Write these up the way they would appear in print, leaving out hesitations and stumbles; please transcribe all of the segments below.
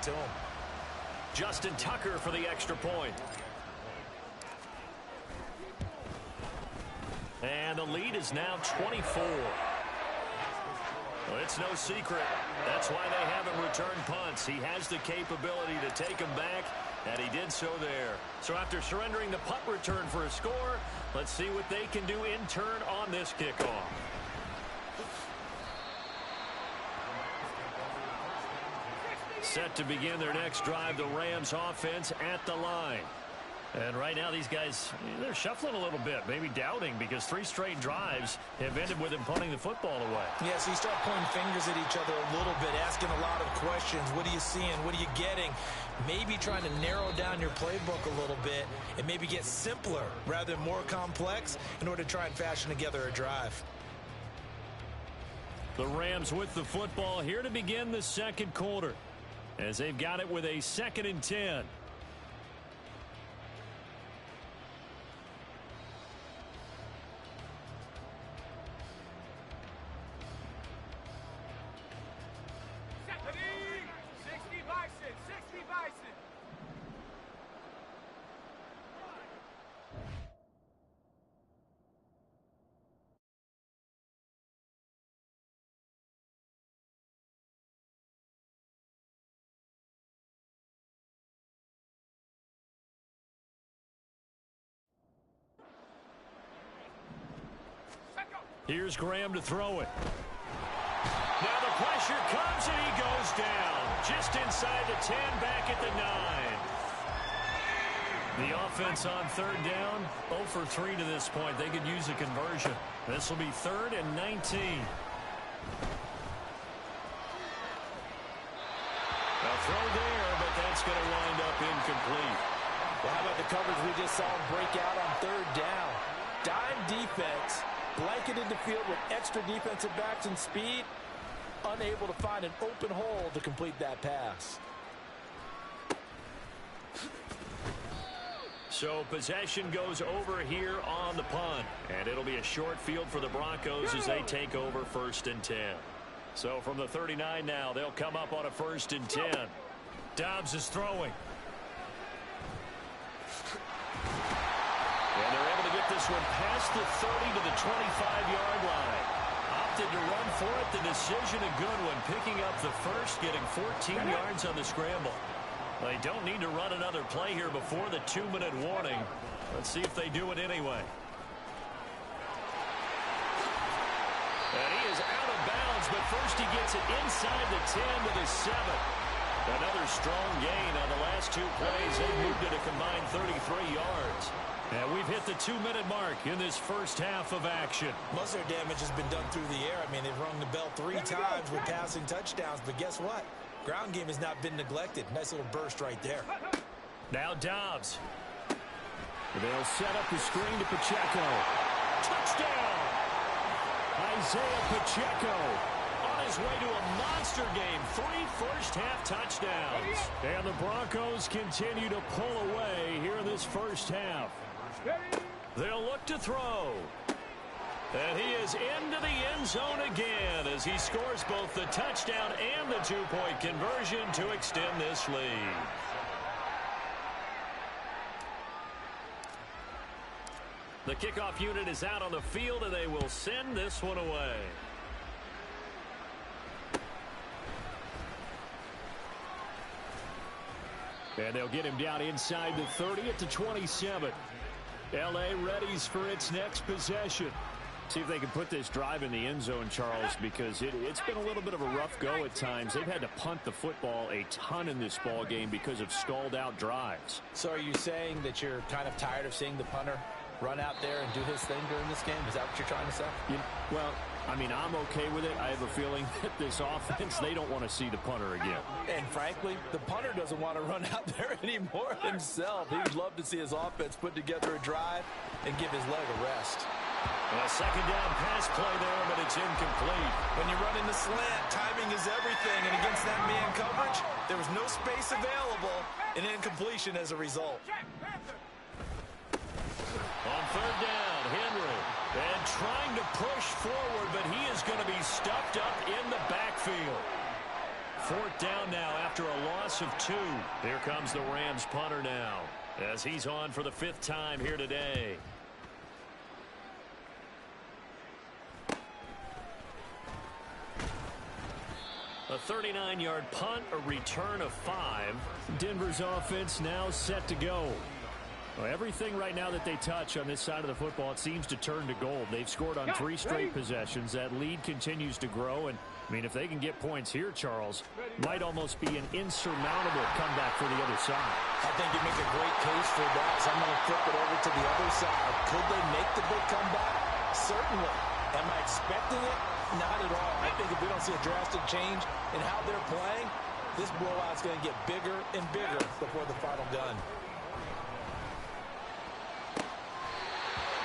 to him. Justin Tucker for the extra point. And the lead is now 24. Well, it's no secret. That's why they haven't returned punts. He has the capability to take them back, and he did so there. So after surrendering the punt return for a score, let's see what they can do in turn on this kickoff. Set to begin their next drive, the Rams offense at the line. And right now these guys, they're shuffling a little bit, maybe doubting, because 3 straight drives have ended with them punting the football away. Yeah, so you start pointing fingers at each other a little bit, asking a lot of questions. What are you seeing? What are you getting? Maybe trying to narrow down your playbook a little bit and maybe get simpler rather than more complex in order to try and fashion together a drive. The Rams with the football here to begin the second quarter, as they've got it with a 2nd and 10. Here's Graham to throw it. Now the pressure comes and he goes down. Just inside the 10, back at the 9. The offense on 3rd down, 0 for 3 to this point. They could use a conversion. This will be 3rd and 19. A throw there, but that's going to wind up incomplete. Well, how about the coverage we just saw him break out on 3rd down? Dime defense. Blanketed the field with extra defensive backs and speed, unable to find an open hole to complete that pass. So possession goes over here on the punt, and it'll be a short field for the Broncos as they take over 1st and 10. So from the 39 now, they'll come up on a 1st and 10. Dobbs is throwing. And they're able to get this one past the 30 to the 25-yard line. Opted to run for it. The decision a good one. Picking up the first, getting 14 yards on the scramble. They don't need to run another play here before the 2-minute warning. Let's see if they do it anyway. And he is out of bounds, but first he gets it inside the 10 to the 7. Another strong gain on the last 2 plays. They've moved it a combined 33 yards. And we've hit the 2-minute mark in this first half of action. Most of their damage has been done through the air. I mean, they've rung the bell 3 times with passing touchdowns. But guess what? Ground game has not been neglected. Nice little burst right there. Now Dobbs. They'll set up the screen to Pacheco. Touchdown! Isaiah Pacheco on his way to a monster game. 3 first-half touchdowns. And the Broncos continue to pull away here in this first half. They'll look to throw. And he is into the end zone again as he scores both the touchdown and the 2-point conversion to extend this lead. The kickoff unit is out on the field, and they will send this one away. And they'll get him down inside the 30 at the 27. L.A. readies for its next possession. See if they can put this drive in the end zone, Charles, because it's been a little bit of a rough go at times. They've had to punt the football a ton in this ball game because of stalled-out drives. So are you saying that you're kind of tired of seeing the punter run out there and do his thing during this game? Is that what you're trying to say? Well, I mean, I'm okay with it. I have a feeling that this offense, they don't want to see the punter again. And frankly, the punter doesn't want to run out there anymore himself. He'd love to see his offense put together a drive and give his leg a rest. A second down pass play there, but it's incomplete. When you run in the slant, timing is everything. And against that man coverage, there was no space available, and incompletion as a result. On third down, Henry. And trying to push forward, but he is going to be stuffed up in the backfield. 4th down now after a loss of 2. Here comes the Rams punter now as he's on for the 5th time here today. A 39-yard punt, a return of 5. Denver's offense now set to go. Well, everything right now that they touch on this side of the football, it seems to turn to gold. They've scored on 3 straight possessions. That lead continues to grow. And, I mean, if they can get points here, Charles, might almost be an insurmountable comeback for the other side. I think you make a great case for that. So I'm going to flip it over to the other side. Could they make the big comeback? Certainly. Am I expecting it? Not at all. I think if we don't see a drastic change in how they're playing, this blowout's going to get bigger and bigger before the final gun.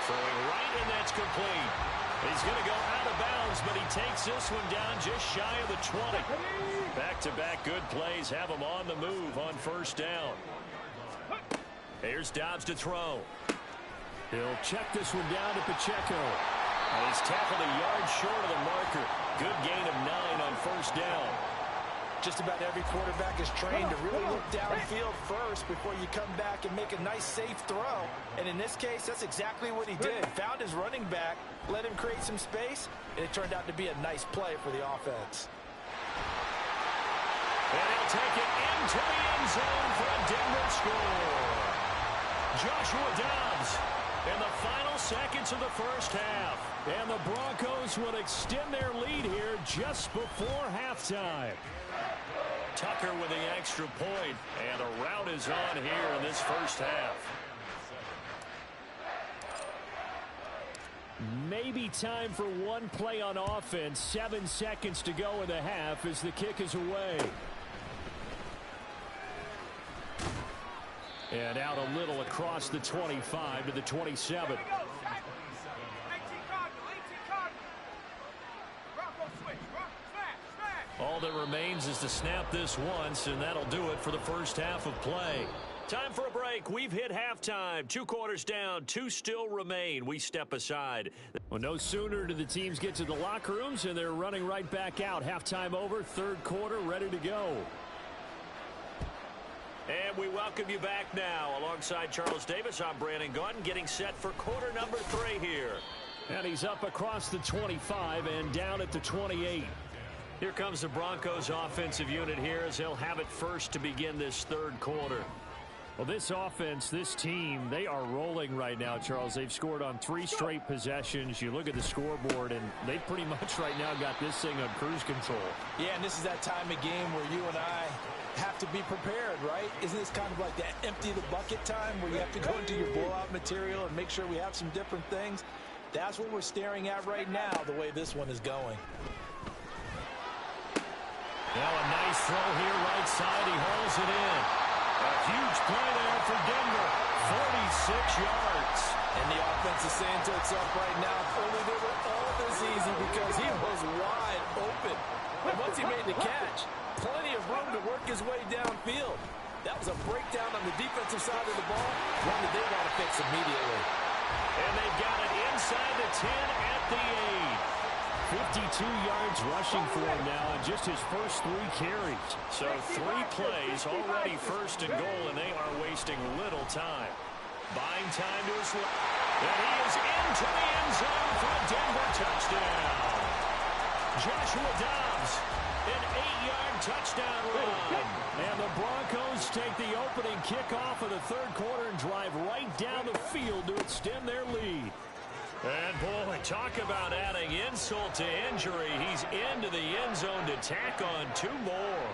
Throwing right, and that's complete. He's going to go out of bounds, but he takes this one down just shy of the 20. Back-to-back good plays have him on the move on 1st down. Here's Dobbs to throw. He'll check this one down to Pacheco. And he's tackled a yard short of the marker. Good gain of 9 on 1st down. Just about every quarterback is trained to really look downfield first before you come back and make a nice, safe throw. And in this case, that's exactly what he did. Found his running back, let him create some space, and it turned out to be a nice play for the offense. And he'll take it into the end zone for a Denver score. Joshua Dobbs in the final seconds of the 1st half. And the Broncos will extend their lead here just before halftime. Tucker with the extra point, and a rout is on here in this 1st half. Maybe time for one play on offense. 7 seconds to go in the half as the kick is away. And out a little across the 25 to the 27. All that remains is to snap this once, and that'll do it for the 1st half of play. Time for a break. We've hit halftime. 2 quarters down, 2 still remain. We step aside. Well, no sooner do the teams get to the locker rooms, and they're running right back out. Halftime over, 3rd quarter, ready to go. And we welcome you back now. Alongside Charles Davis, I'm Brandon Gaudin, getting set for quarter number 3 here. And he's up across the 25 and down at the 28. Here comes the Broncos offensive unit here as they'll have it first to begin this 3rd quarter. Well, this offense, this team, they are rolling right now, Charles. They've scored on 3 straight possessions. You look at the scoreboard, and they pretty much right now got this thing on cruise control. Yeah, and this is that time of game where you and I have to be prepared, right? Isn't this kind of like that empty the bucket time where you have to go into your blowout material and make sure we have some different things? That's what we're staring at right now, the way this one is going. Now a nice throw here right side. He hauls it in. A huge play there for Denver. 46 yards. And the offense is saying to itself right now, if only they were all this easy, because he was wide open. And once he made the catch, plenty of room to work his way downfield. That was a breakdown on the defensive side of the ball, one that they want to fix immediately. And they've got it inside the 10 at the 8. 52 yards rushing for him now in just his first 3 carries. So 3 plays, already 1st and goal, and they are wasting little time. Buying time to his left. And he is into the end zone for a Denver touchdown. Joshua Dobbs, an 8-yard touchdown run. And the Broncos take the opening kickoff of the 3rd quarter and drive right down the field to extend their lead. And, boy, talk about adding insult to injury. He's into the end zone to tack on 2 more.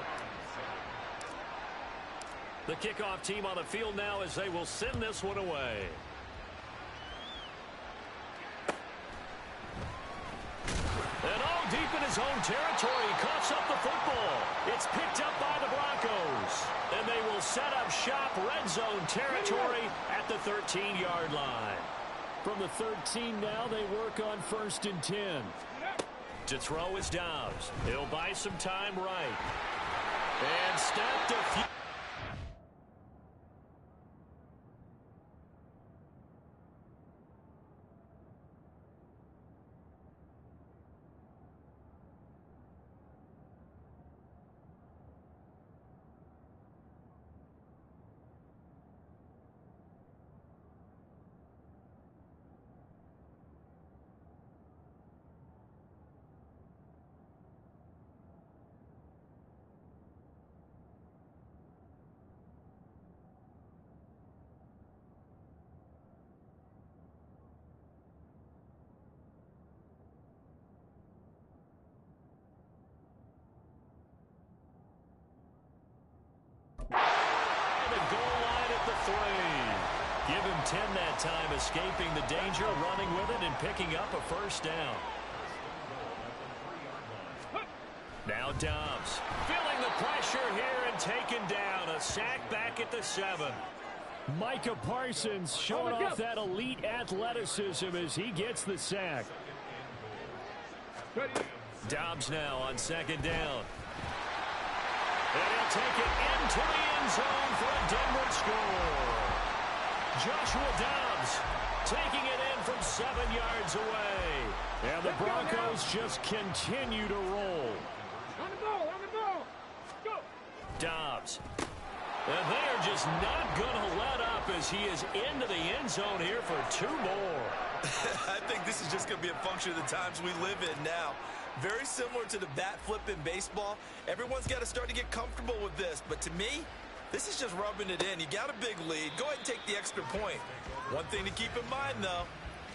The kickoff team on the field now as they will send this one away. And all deep in his own territory, he coughs up the football. It's picked up by the Broncos. And they will set up shop, red zone territory at the 13-yard line. From the 13 now, they work on 1st and 10. To throw is Dobbs. He'll buy some time right. And snapped a few. Give him 10 that time, escaping the danger, running with it, and picking up a first down. Now Dobbs, feeling the pressure here and taken down. A sack back at the 7. Micah Parsons showing off that elite athleticism as he gets the sack. Dobbs now on second down. And he'll take it into the end zone for a Denver score. Joshua Dobbs taking it in from 7 yards away. And the Broncos just continue to roll. On the ball. Go. Dobbs. And they're just not going to let up as he is into the end zone here for 2 more. I think this is just going to be a function of the times we live in now. Very similar to the bat flip in baseball. Everyone's got to start to get comfortable with this. But to me, this is just rubbing it in. You got a big lead. Go ahead and take the extra point. One thing to keep in mind, though,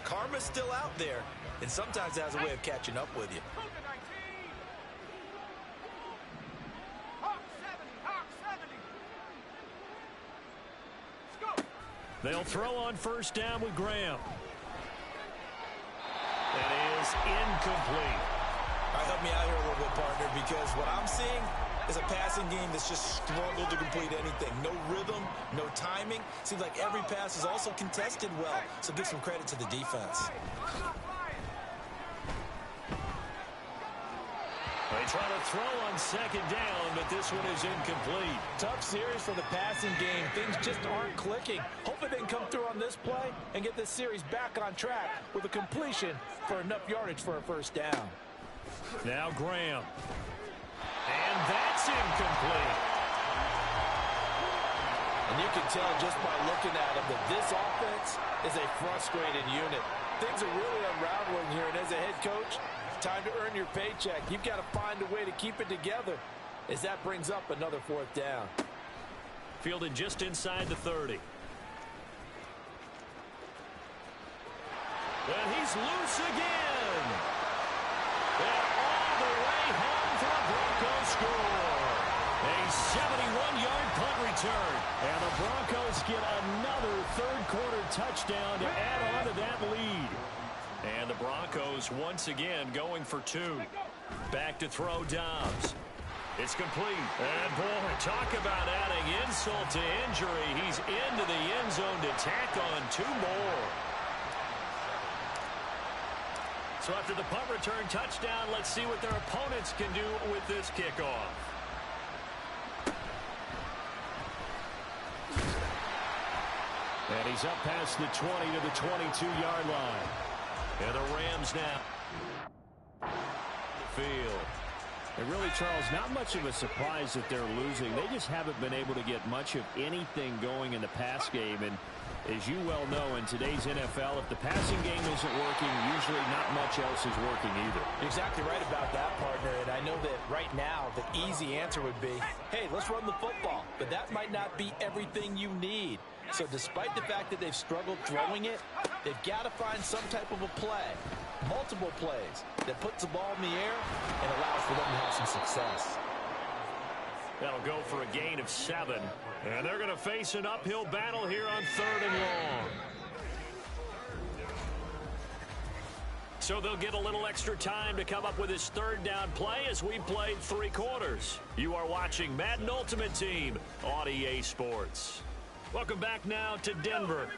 karma's still out there. And sometimes it has a way of catching up with you. They'll throw on first down with Graham. That is incomplete. Help me out here a little bit, partner, because what I'm seeing is a passing game that's just struggled to complete anything. No rhythm, no timing. Seems like every pass is also contested well, so give some credit to the defense. They try to throw on second down, but this one is incomplete. Tough series for the passing game. Things just aren't clicking. Hopefully they can come through on this play and get this series back on track with a completion for enough yardage for a first down. Now Graham. And that's incomplete. And you can tell just by looking at him that this offense is a frustrated unit. Things are really unraveling here, and as a head coach, time to earn your paycheck. You've got to find a way to keep it together as that brings up another fourth down. Fielded just inside the 30. And he's loose again. And all the way home for a Broncos score. A 71-yard punt return. And the Broncos get another third-quarter touchdown to add on to that lead. And the Broncos once again going for 2. Back to throw Dobbs. It's complete. And boy, talk about adding insult to injury. He's into the end zone to tack on 2 more. So after the punt return touchdown, let's see what their opponents can do with this kickoff. And he's up past the 20 to the 22-yard line. And the Rams now field. And really, Charles, not much of a surprise that they're losing. They just haven't been able to get much of anything going in the pass game. And as you well know, in today's NFL, if the passing game isn't working, usually not much else is working either. You're exactly right about that, partner. And I know that right now the easy answer would be, hey, let's run the football. But that might not be everything you need. So despite the fact that they've struggled throwing it, they've got to find some type of a play, multiple plays, that puts the ball in the air and allows for them to have some success. That'll go for a gain of 7. And they're going to face an uphill battle here on 3rd and long. So they'll get a little extra time to come up with his 3rd down play as we played 3 quarters. You are watching Madden Ultimate Team on EA Sports. Welcome back now to Denver.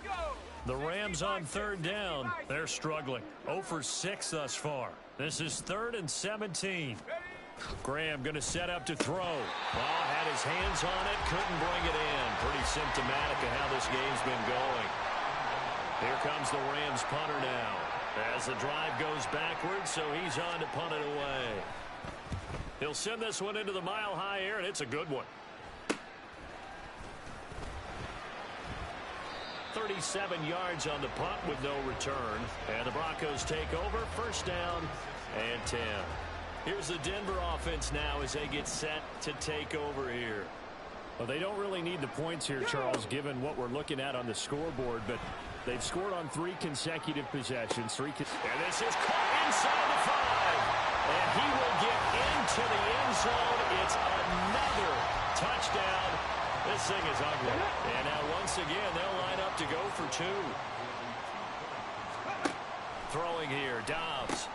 The Rams on 3rd down. They're struggling. 0 for 6 thus far. This is 3rd and 17. Graham going to set up to throw. Had his hands on it, couldn't bring it in. Pretty symptomatic of how this game's been going. Here comes the Rams punter now. As the drive goes backwards, so he's on to punt it away. He'll send this one into the mile-high air, and it's a good one. 37 yards on the punt with no return. And the Broncos take over. First down and 10. Here's the Denver offense now as they get set to take over here. Well, they don't really need the points here, Charles, given what we're looking at on the scoreboard. But they've scored on 3 consecutive possessions. And this is caught inside the 5. And he will get into the end zone. It's another touchdown. This thing is ugly. And now once again, they'll line up to go for two. Throwing here, Dobbs.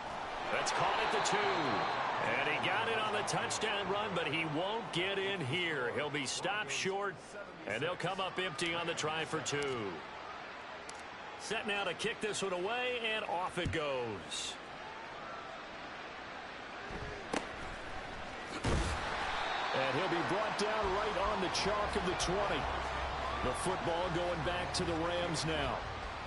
That's caught at the 2. And he got it on the touchdown run, but he won't get in here. He'll be stopped short, and they'll come up empty on the try for 2. Set now to kick this one away, and off it goes. And he'll be brought down right on the chalk of the 20. The football going back to the Rams now.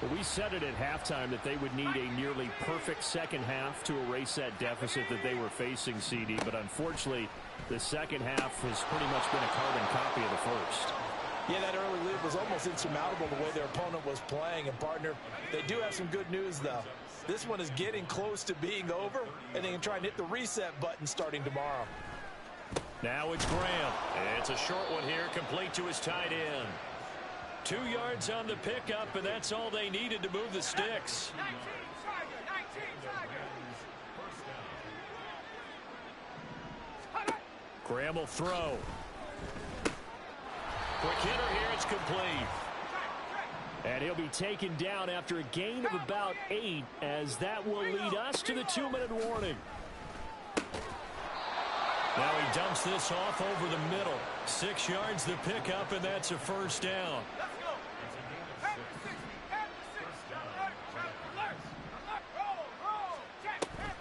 Well, we said it at halftime that they would need a nearly perfect second half to erase that deficit that they were facing, CD. But unfortunately, the second half has pretty much been a carbon copy of the first. Yeah, that early lead was almost insurmountable the way their opponent was playing. And, partner, they do have some good news, though. This one is getting close to being over, and they can try and hit the reset button starting tomorrow. Now it's Graham. It's a short one here, complete to his tight end. 2 yards on the pickup, and that's all they needed to move the sticks. 19 Tiger. Graham will throw. Quick hitter here, it's complete. And he'll be taken down after a gain of about 8, as that will lead us to the 2-minute warning. Now he dumps this off over the middle. 6 yards the pickup, and that's a first down.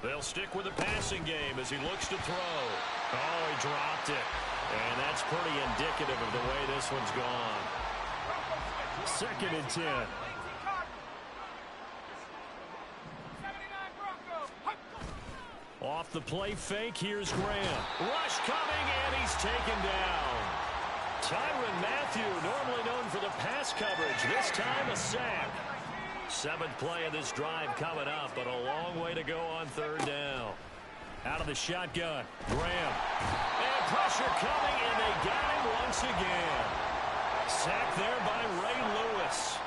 They'll stick with the passing game as he looks to throw. Oh, he dropped it. And that's pretty indicative of the way this one's gone. 2nd and 10. Off the play fake, here's Graham. Rush coming, and he's taken down. Tyrann Mathieu, normally known for the pass coverage, this time a sack. 7th play of this drive coming up, but a long way to go on 3rd down. Out of the shotgun, Graham. And pressure coming, and they got him once again. Sacked there by Ray Lewis.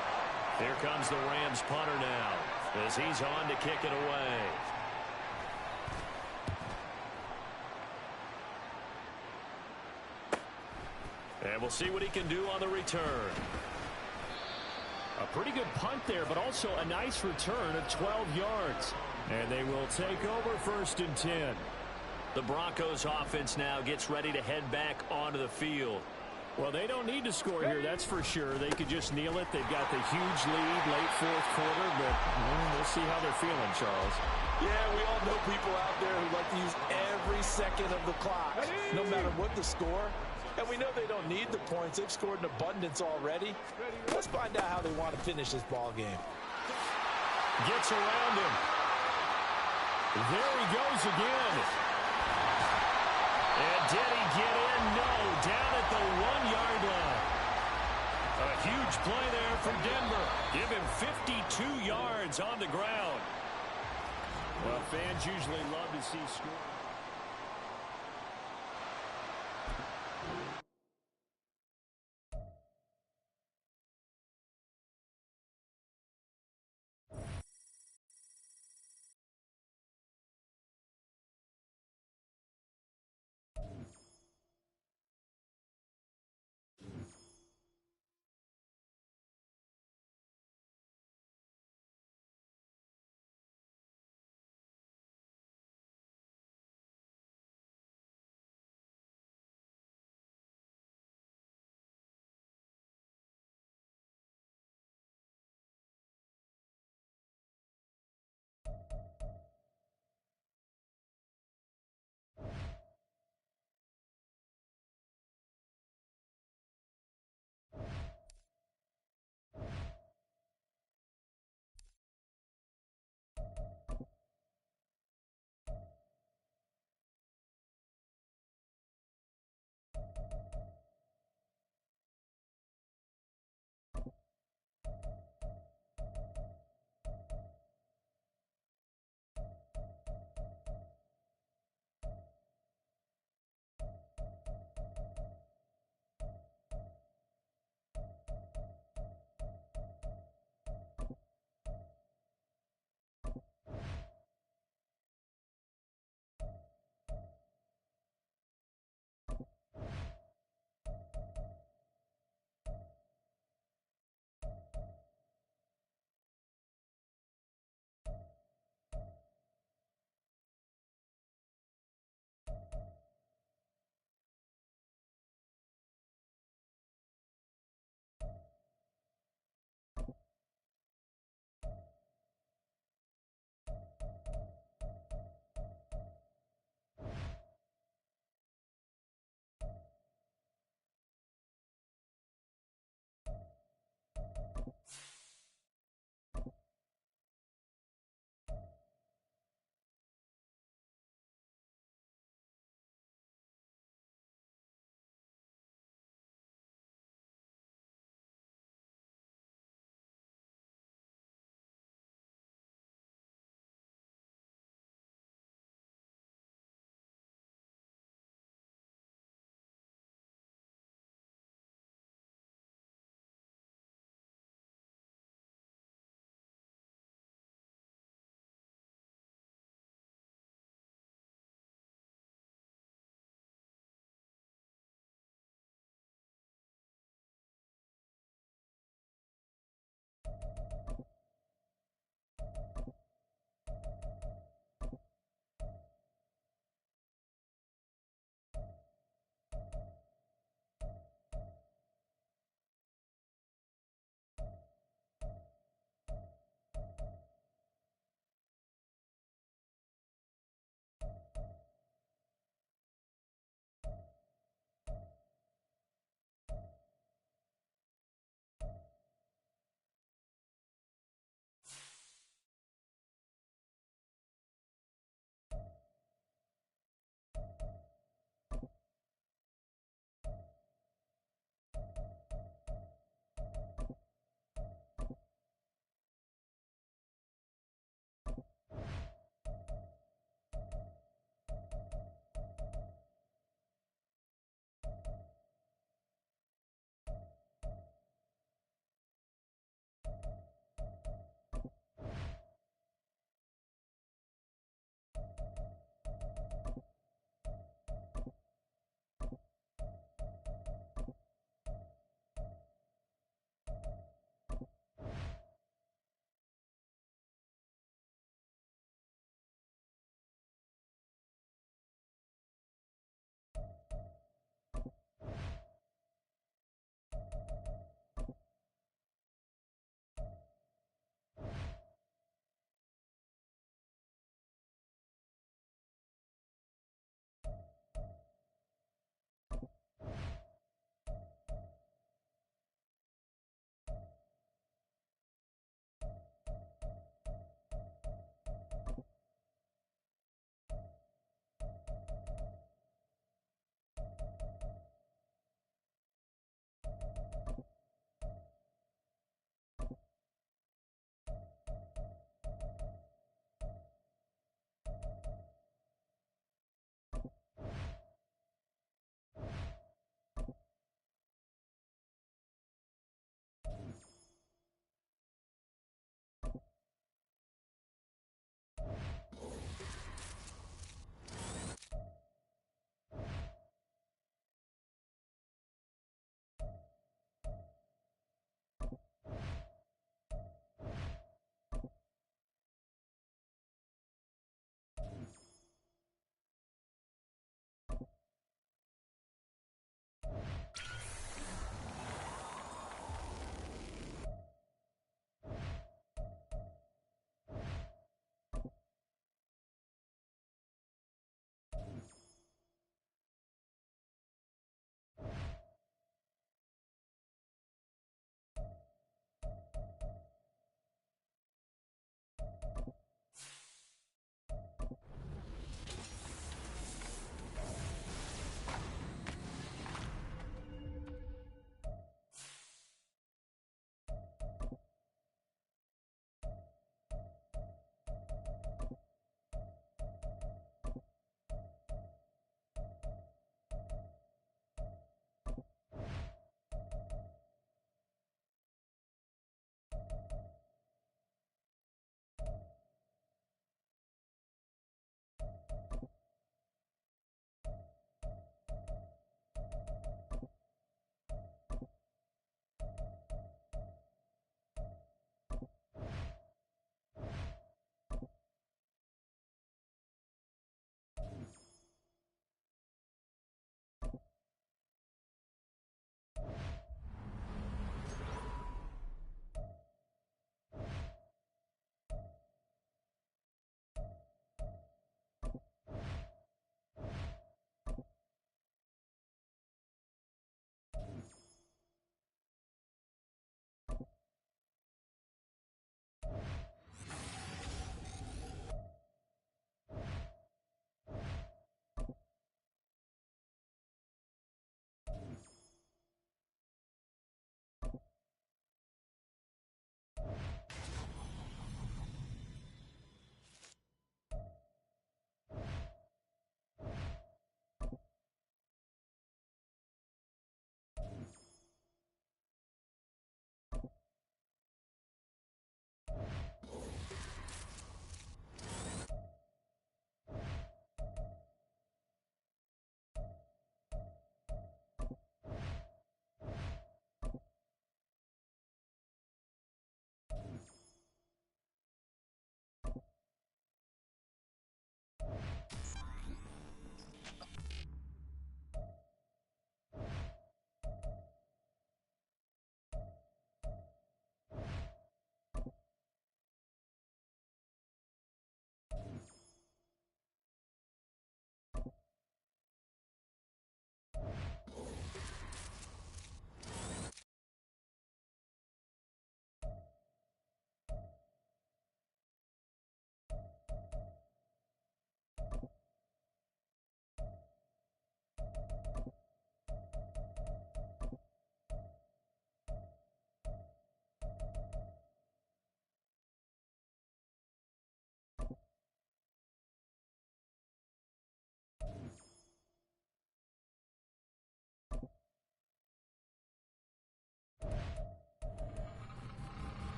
Here comes the Rams punter now, as he's on to kick it away. And we'll see what he can do on the return. A pretty good punt there, but also a nice return of 12 yards. And they will take over 1st and 10. The Broncos offense now gets ready to head back onto the field. Well, they don't need to score here, that's for sure. They could just kneel it. They've got the huge lead late 4th quarter, but we'll see how they're feeling, Charles. Yeah, we all know people out there who like to use every second of the clock, no matter what the score. And we know they don't need the points. They've scored in abundance already. Let's find out how they want to finish this ball game. Gets around him. There he goes again. And did he get in? No, down at the 1-yard line. A huge play there for Denver. Give him 52 yards on the ground. Well, fans usually love to see score.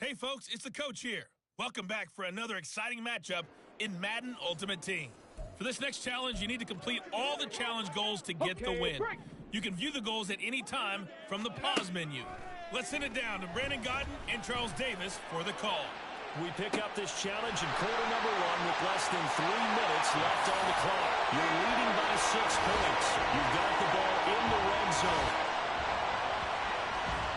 Hey folks, it's the coach here. Welcome back for another exciting matchup in Madden Ultimate Team. For this next challenge, you need to complete all the challenge goals to get the win. You can view the goals at any time from the pause menu. Let's send it down to Brandon Godden and Charles Davis for the call. We pick up this challenge in quarter number 1 with less than 3 minutes left on the clock. You're leading by 6 points. You've got the ball in the red zone.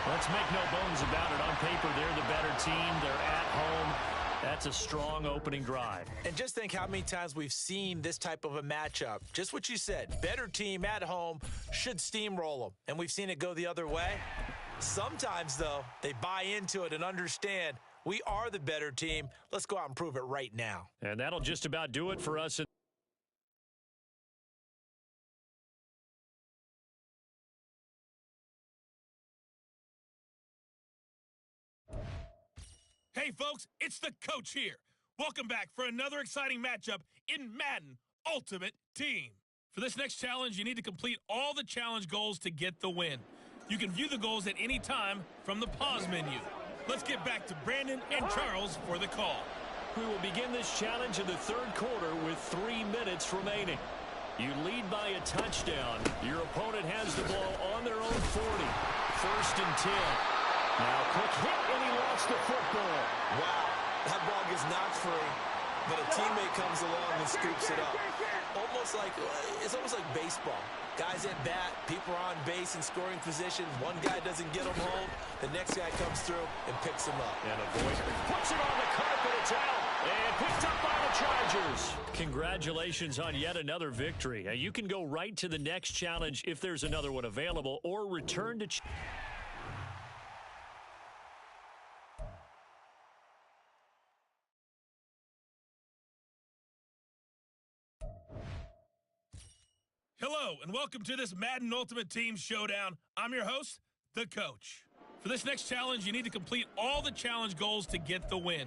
Let's make no bones about it. On paper, they're the better team. They're at home. That's a strong opening drive. And just think how many times we've seen this type of a matchup. Just what you said, better team at home should steamroll them. And we've seen it go the other way. Sometimes, though, they buy into it and understand we are the better team. Let's go out and prove it right now. And that'll just about do it for us. Hey folks, it's the coach here. Welcome back for another exciting matchup in Madden Ultimate Team. For this next challenge, you need to complete all the challenge goals to get the win. You can view the goals at any time from the pause menu. Let's get back to Brandon and Charles for the call. We will begin this challenge in the third quarter with 3 minutes remaining. You lead by a touchdown. Your opponent has the ball on their own 40. 1st and 10. Now, quick hit, and he lost the football. Wow, that ball gets knocked free, but a teammate comes along and scoops it up. It's almost like baseball. Guys at bat, people are on base in scoring position. One guy doesn't get him home. The next guy comes through and picks him up. And avoids it. Puts it on the carpet. It's out. And picked up by the Chargers. Congratulations on yet another victory. Now, you can go right to the next challenge if there's another one available, or return to... Hello, and welcome to this Madden Ultimate Team Showdown. I'm your host, the coach. For this next challenge, you need to complete all the challenge goals to get the win.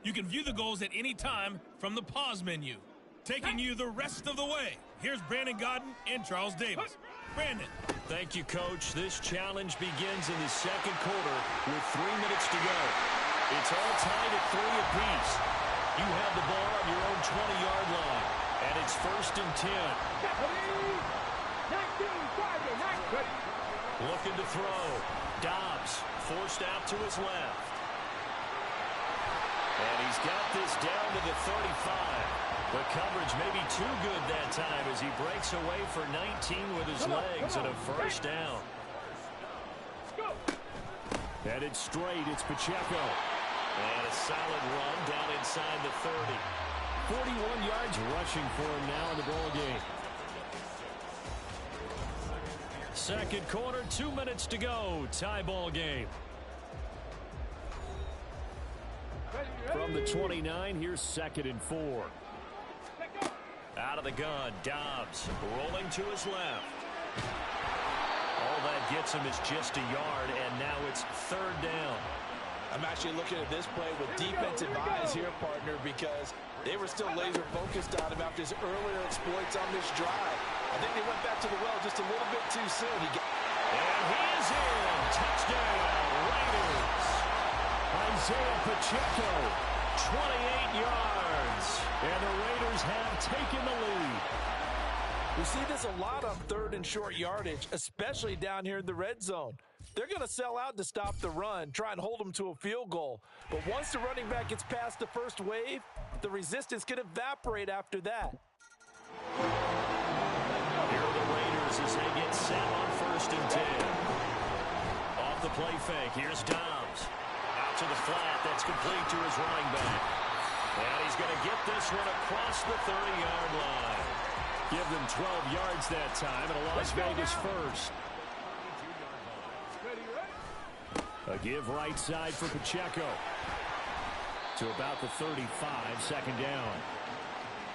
You can view the goals at any time from the pause menu. Taking you the rest of the way, here's Brandon Godden and Charles Davis. Brandon. Thank you, Coach. This challenge begins in the second quarter with 3 minutes to go. It's all tied at 3 apiece. You have the ball on your own 20-yard line, and it's 1st and 10. Looking to throw. Dobbs forced out to his left. And he's got this down to the 35. The coverage may be too good that time as he breaks away for 19 with his legs and a 1st down. Headed straight, it's Pacheco. And a solid run down inside the 30. 41 yards rushing for him now in the ball game. Second quarter, 2 minutes to go. Tie ball game. From the 29, here's 2nd and 4. Out of the gun, Dobbs rolling to his left. All that gets him is just a yard, and now it's 3rd down. I'm actually looking at this play with defensive eyes here, partner, because they were still laser focused on him after his earlier exploits on this drive. I think they went back to the well just a little bit too soon. And he is in. Touchdown, Raiders. Isaiah Pacheco, 28 yards. And the Raiders have taken the lead. We see this a lot on 3rd and short yardage, especially down here in the red zone. They're going to sell out to stop the run, try and hold them to a field goal. But once the running back gets past the first wave, the resistance can evaporate after that. Here are the Raiders as they get set on 1st and 10. Off the play fake, here's Dobbs. Out to the flat, that's complete to his running back. And he's going to get this one across the 30-yard line. Give them 12 yards that time, and a Las Vegas 1st. A give right side for Pacheco. To about the 35, 2nd down.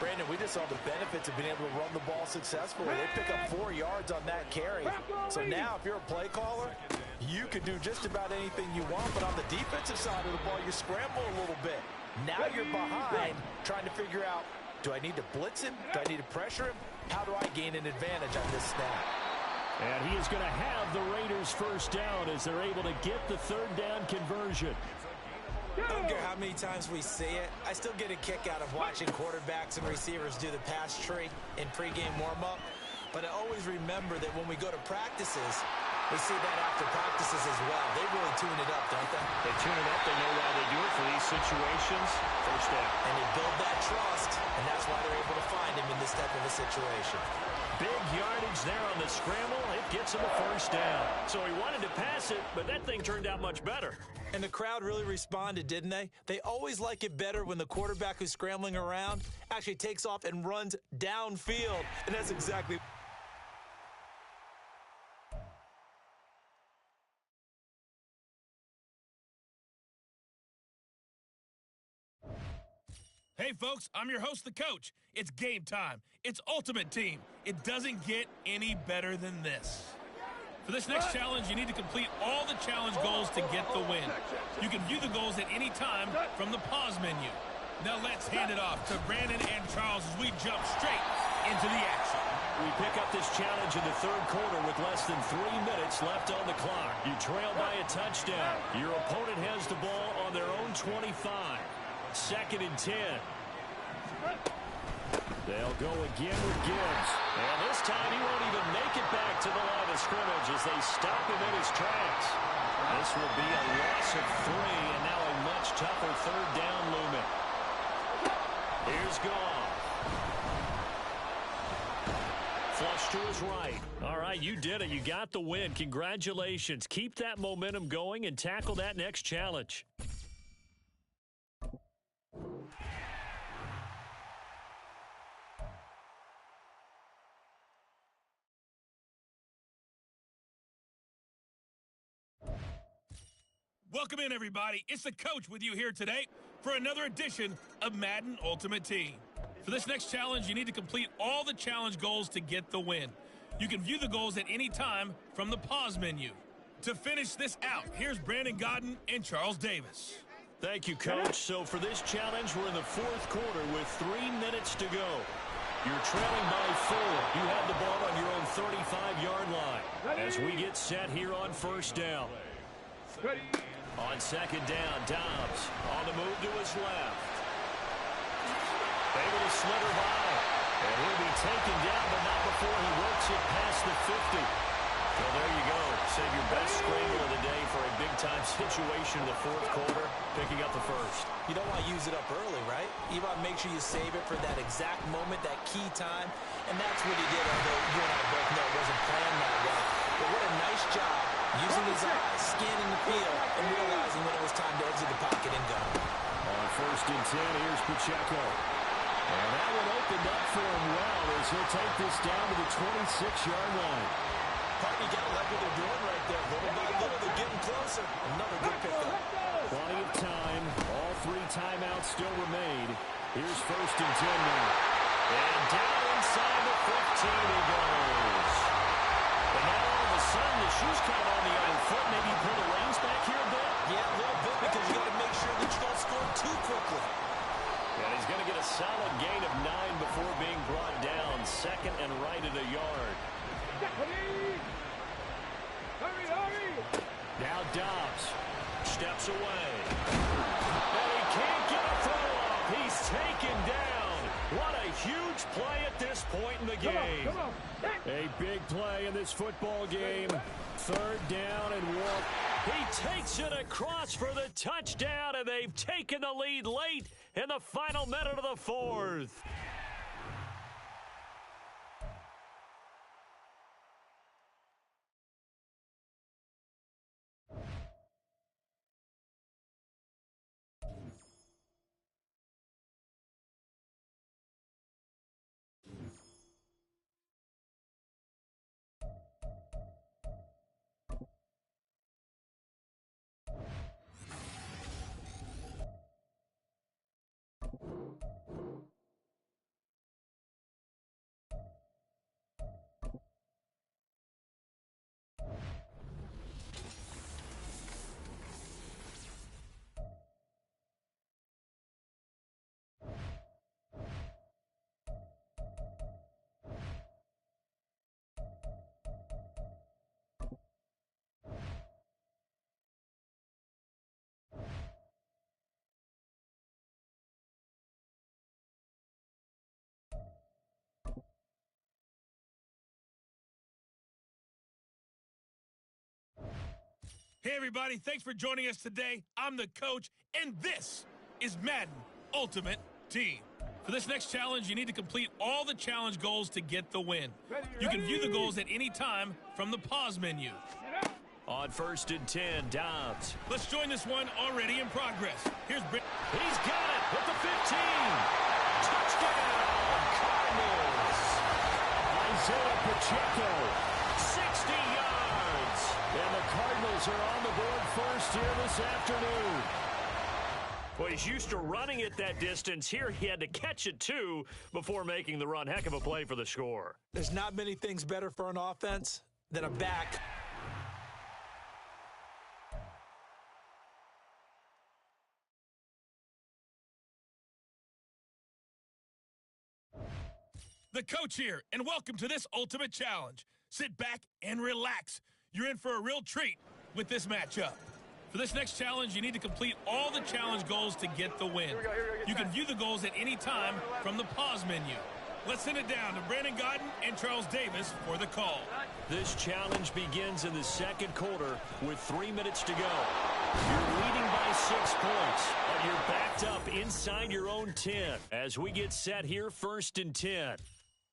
Brandon, we just saw the benefits of being able to run the ball successfully. They pick up 4 yards on that carry. So now if you're a play caller, you can do just about anything you want. But on the defensive side of the ball, you scramble a little bit. Now you're behind trying to figure out, do I need to blitz him? Do I need to pressure him? How do I gain an advantage on this snap? And he is going to have the Raiders 1st down as they're able to get the 3rd down conversion. I don't care how many times we see it. I still get a kick out of watching quarterbacks and receivers do the pass tree in pregame warm-up. But I always remember that when we go to practices, we see that after practices as well. They really tune it up, don't they? They tune it up. They know why they do it for these situations. First down. And they build that trust, and that's why they're able to find him in this type of a situation. Big yardage there on the scramble. It gets him a first down. So he wanted to pass it, but that thing turned out much better. And the crowd really responded, didn't they? They always like it better when the quarterback who's scrambling around actually takes off and runs downfield. And that's exactly... Hey, folks, I'm your host, the coach. It's game time. It's Ultimate Team. It doesn't get any better than this. For this next challenge, you need to complete all the challenge goals to get the win. You can view the goals at any time from the pause menu. Now let's hand it off to Brandon and Charles as we jump straight into the action. We pick up this challenge in the third quarter with less than 3 minutes left on the clock. You trail by a touchdown. Your opponent has the ball on their own 25. Second and 10. They'll go again with Gibbs. And this time he won't even make it back to the line of scrimmage as they stop him in his tracks. This will be a loss of 3 and now a much tougher third down looming. Here's Goff. Flush to his right. All right, you did it. You got the win. Congratulations. Keep that momentum going and tackle that next challenge. Welcome in, everybody. It's the coach with you here today for another edition of Madden Ultimate Team. For this next challenge, you need to complete all the challenge goals to get the win. You can view the goals at any time from the pause menu. To finish this out, here's Brandon Godden and Charles Davis. Thank you, Coach. So for this challenge, we're in the fourth quarter with 3 minutes to go. You're trailing by 4. You have the ball on your own 35-yard line as we get set here on first down. On second down, Dobbs on the move to his left. Able to slither by. And he'll be taken down, but not before he works it past the 50. Well, there you go. Save your best scramble of the day for a big-time situation in the fourth quarter, picking up the first. You don't want to use it up early, right? You want to make sure you save it for that exact moment, that key time. And that's what he did, although you and I both know it wasn't planned that way. But what a nice job using his eyes, scanning the field, and realizing when it was time to exit the pocket and go. On first and 10, here's Pacheco. And that one opened up for him well as he'll take this down to the 26-yard line. You got to like what they're doing right there. Little by little, they're getting closer. Another good pickup. Plenty of time. All 3 timeouts still remain. Here's first and 10 now. And down inside the 15 he goes. And now all of a sudden the shoe's kind of on the other foot. Maybe you pull the reins back here a bit? Yeah, a little bit because you got to make sure that you don't score too quickly. And he's going to get a solid gain of 9 before being brought down. Second and right at a yard. Now Dobbs steps away. And he can't get a throw off. He's taken down. What a huge play at this point in the game. Come on. A big play in this football game. Third down and 1. He takes it across for the touchdown, and they've taken the lead late in the final minute of the fourth. Hey, everybody. Thanks for joining us today. I'm the coach, and this is Madden Ultimate Team. For this next challenge, you need to complete all the challenge goals to get the win. You can view the goals at any time from the pause menu. On 1st and 10, Dobbs. Let's join this one already in progress. Here's Britt. He's got it with the 15. Touchdown, Cardinals. Isaiah Pacheco, 60 yards. And the Cardinals are on the board first here this afternoon. Well, he's used to running it that distance. Here he had to catch it, too, before making the run. Heck of a play for the score. There's not many things better for an offense than a back. The coach here, and welcome to this Ultimate Challenge. Sit back and relax. You're in for a real treat with this matchup. For this next challenge, you need to complete all the challenge goals to get the win. You can view the goals at any time from the pause menu. Let's send it down to Brandon Godden and Charles Davis for the call. This challenge begins in the second quarter with 3 minutes to go. You're leading by 6 points, but you're backed up inside your own 10 as we get set here 1st and 10.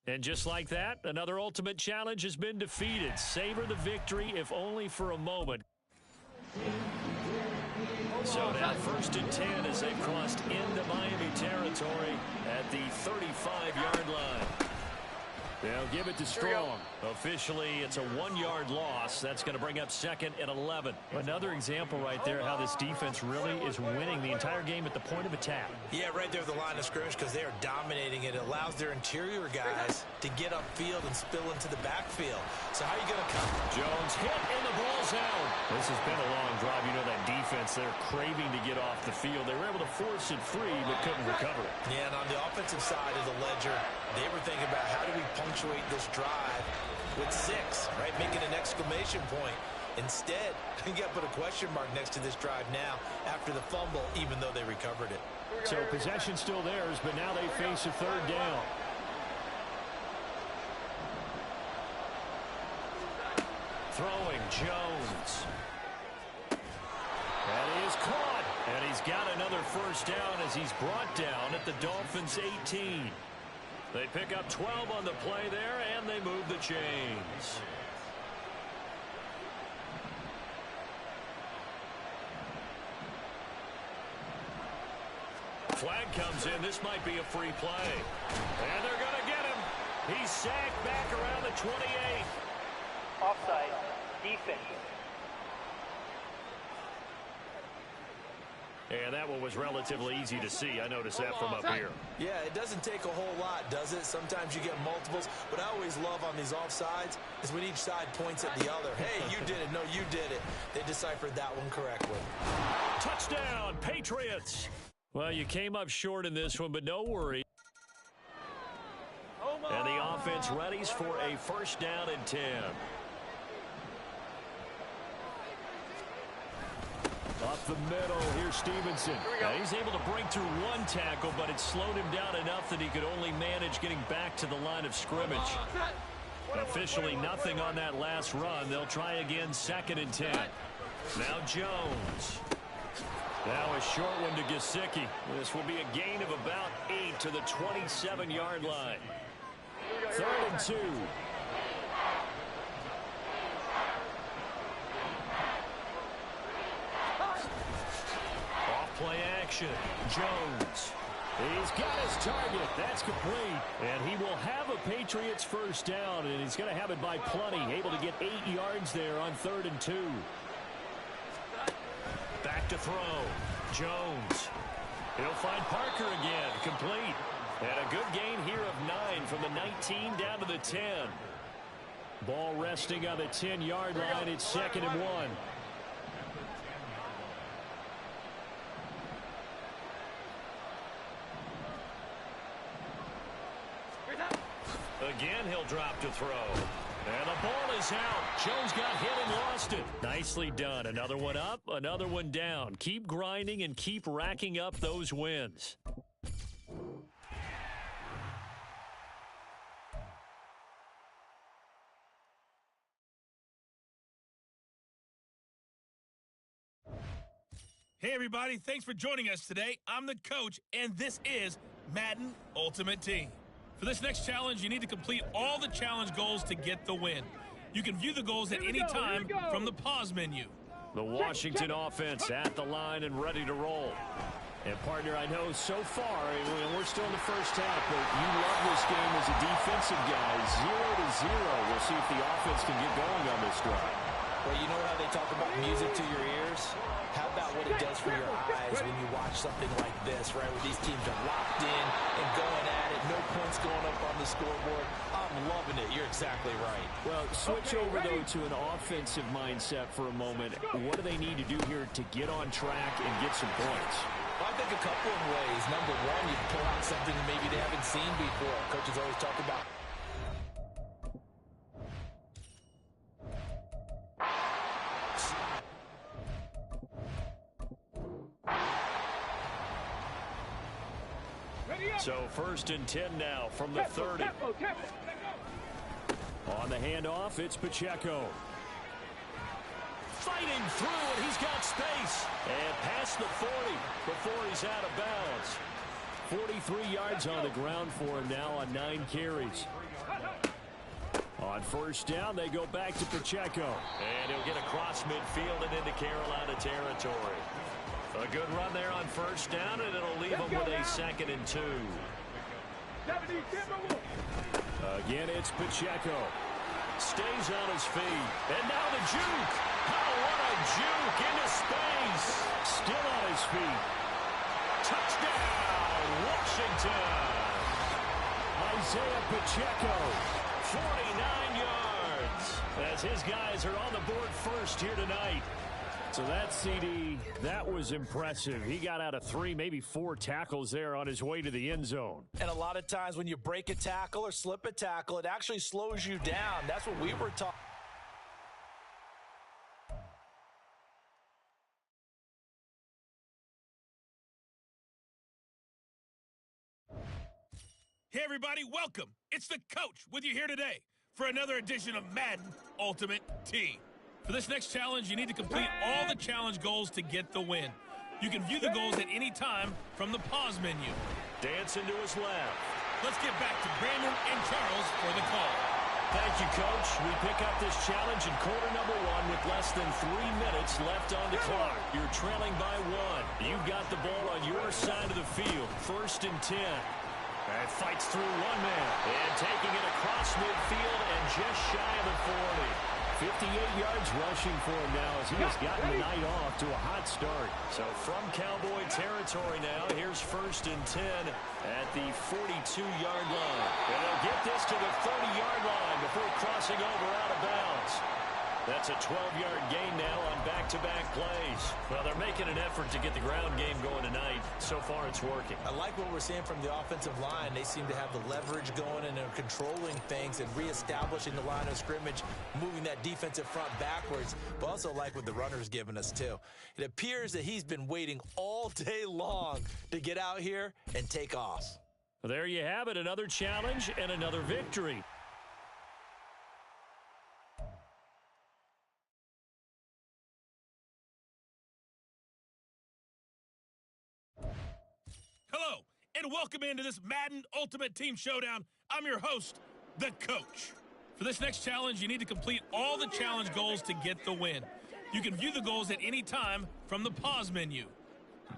And just like that, another Ultimate Challenge has been defeated. Savor the victory, if only for a moment. So now 1st and 10 as they've crossed into Miami territory at the 35-yard line. They'll give it to Strong. Officially, it's a 1-yard loss. That's going to bring up 2nd and 11. Another example right there how this defense really is winning the entire game at the point of attack. Yeah, right there at the line of scrimmage because they are dominating it. It allows their interior guys to get upfield and spill into the backfield. So how are you going to come? Jones hit and the ball's out. This has been a long drive. You know that defense, they're craving to get off the field. They were able to force it free but couldn't recover it. Yeah, and on the offensive side of the ledger, they were thinking about how do we punctuate this drive with 6, right? Making an exclamation point. Instead, you got to put a question mark next to this drive now after the fumble, even though they recovered it. So possession still theirs, but now they face a 3rd down. Throwing Jones. And he is caught. And he's got another 1st down as he's brought down at the Dolphins' 18. They pick up 12 on the play there, and they move the chains. Flag comes in. This might be a free play. And they're going to get him. He's sacked back around the 28. Offside. Defense. And that one was relatively easy to see. I noticed that from up here. Yeah, it doesn't take a whole lot, does it? Sometimes you get multiples. What I always love on these offsides is when each side points at the other. Hey, you did it. No, you did it. They deciphered that one correctly. Touchdown, Patriots. Well, you came up short in this one, but no worry. And the offense readies for a 1st down and 10. Up the middle, here's Stevenson. Now he's able to break through 1 tackle, but it slowed him down enough that he could only manage getting back to the line of scrimmage. Officially nothing on that last run. They'll try again 2nd and 10. Now Jones. Now a short one to Gesicki. This will be a gain of about 8 to the 27-yard line. 3rd and 2. Play action. Jones. He's got his target. That's complete. And he will have a Patriots 1st down, and he's going to have it by plenty. Able to get 8 yards there on 3rd and 2. Back to throw. Jones. He'll find Parker again. Complete. And a good gain here of 9 from the 19 down to the 10. Ball resting on the 10-yard line. It's 2nd and 1. Again, he'll drop to throw. And the ball is out. Jones got hit and lost it. Nicely done. Another one up, another one down. Keep grinding and keep racking up those wins. Hey everybody, thanks for joining us today. I'm the coach, and this is Madden Ultimate Team. For this next challenge, you need to complete all the challenge goals to get the win. You can view the goals at any time from the pause menu. The Washington offense at the line and ready to roll. And, partner, I know so far, and we're still in the first half, but you love this game as a defensive guy. 0-0. We'll see if the offense can get going on this drive. Well, you know how they talk about music to your ears? How about what it does for your eyes when you watch something like this, right, where these teams are locked in and going at it, no points going up on the scoreboard. I'm loving it. You're exactly right. Well, switch over, though, to an offensive mindset for a moment. What do they need to do here to get on track and get some points? Well, I think a couple of ways. Number one, you pull out something that maybe they haven't seen before. Coaches always talk about so 1st and 10 now from the 30. On the handoff, it's Pacheco. Fighting through, and he's got space. And past the 40 before he's out of bounds. 43 yards on the ground for him now on 9 carries. On 1st down, they go back to Pacheco. And he'll get across midfield and into Carolina territory. A good run there on 1st down, and it'll leave him with a 2nd and 2. Again, it's Pacheco. Stays on his feet. And now the juke. Oh, what a juke into space. Still on his feet. Touchdown, Washington. Isaiah Pacheco, 49 yards. As his guys are on the board first here tonight. So that CD, that was impressive. He got out of 3, maybe 4 tackles there on his way to the end zone. And a lot of times when you break a tackle or slip a tackle, it actually slows you down. That's what we were taught. Hey everybody, welcome. It's the coach with you here today for another edition of Madden Ultimate Team. For this next challenge, you need to complete all the challenge goals to get the win. You can view the goals at any time from the pause menu. Dancing to his left. Let's get back to Brandon and Charles for the call. Thank you, Coach. We pick up this challenge in quarter number 1 with less than 3 minutes left on the clock. You're trailing by 1. You've got the ball on your side of the field. 1st and 10. And fights through one man. And taking it across midfield and just shy of the 40. 58 yards rushing for him now as he has gotten the night off to a hot start. So from Cowboy territory now, here's 1st and 10 at the 42-yard line. And they'll get this to the 30-yard line before crossing over out of bounds. That's a 12-yard gain now on back-to-back plays. Well, they're making an effort to get the ground game going tonight. So far, it's working. I like what we're seeing from the offensive line. They seem to have the leverage going, and they're controlling things and reestablishing the line of scrimmage, moving that defensive front backwards. But also like what the runner's giving us, too. It appears that he's been waiting all day long to get out here and take off. Well, there you have it, another challenge and another victory. Hello, and welcome into this Madden Ultimate Team Showdown. I'm your host, the coach. For this next challenge, you need to complete all the challenge goals to get the win. You can view the goals at any time from the pause menu.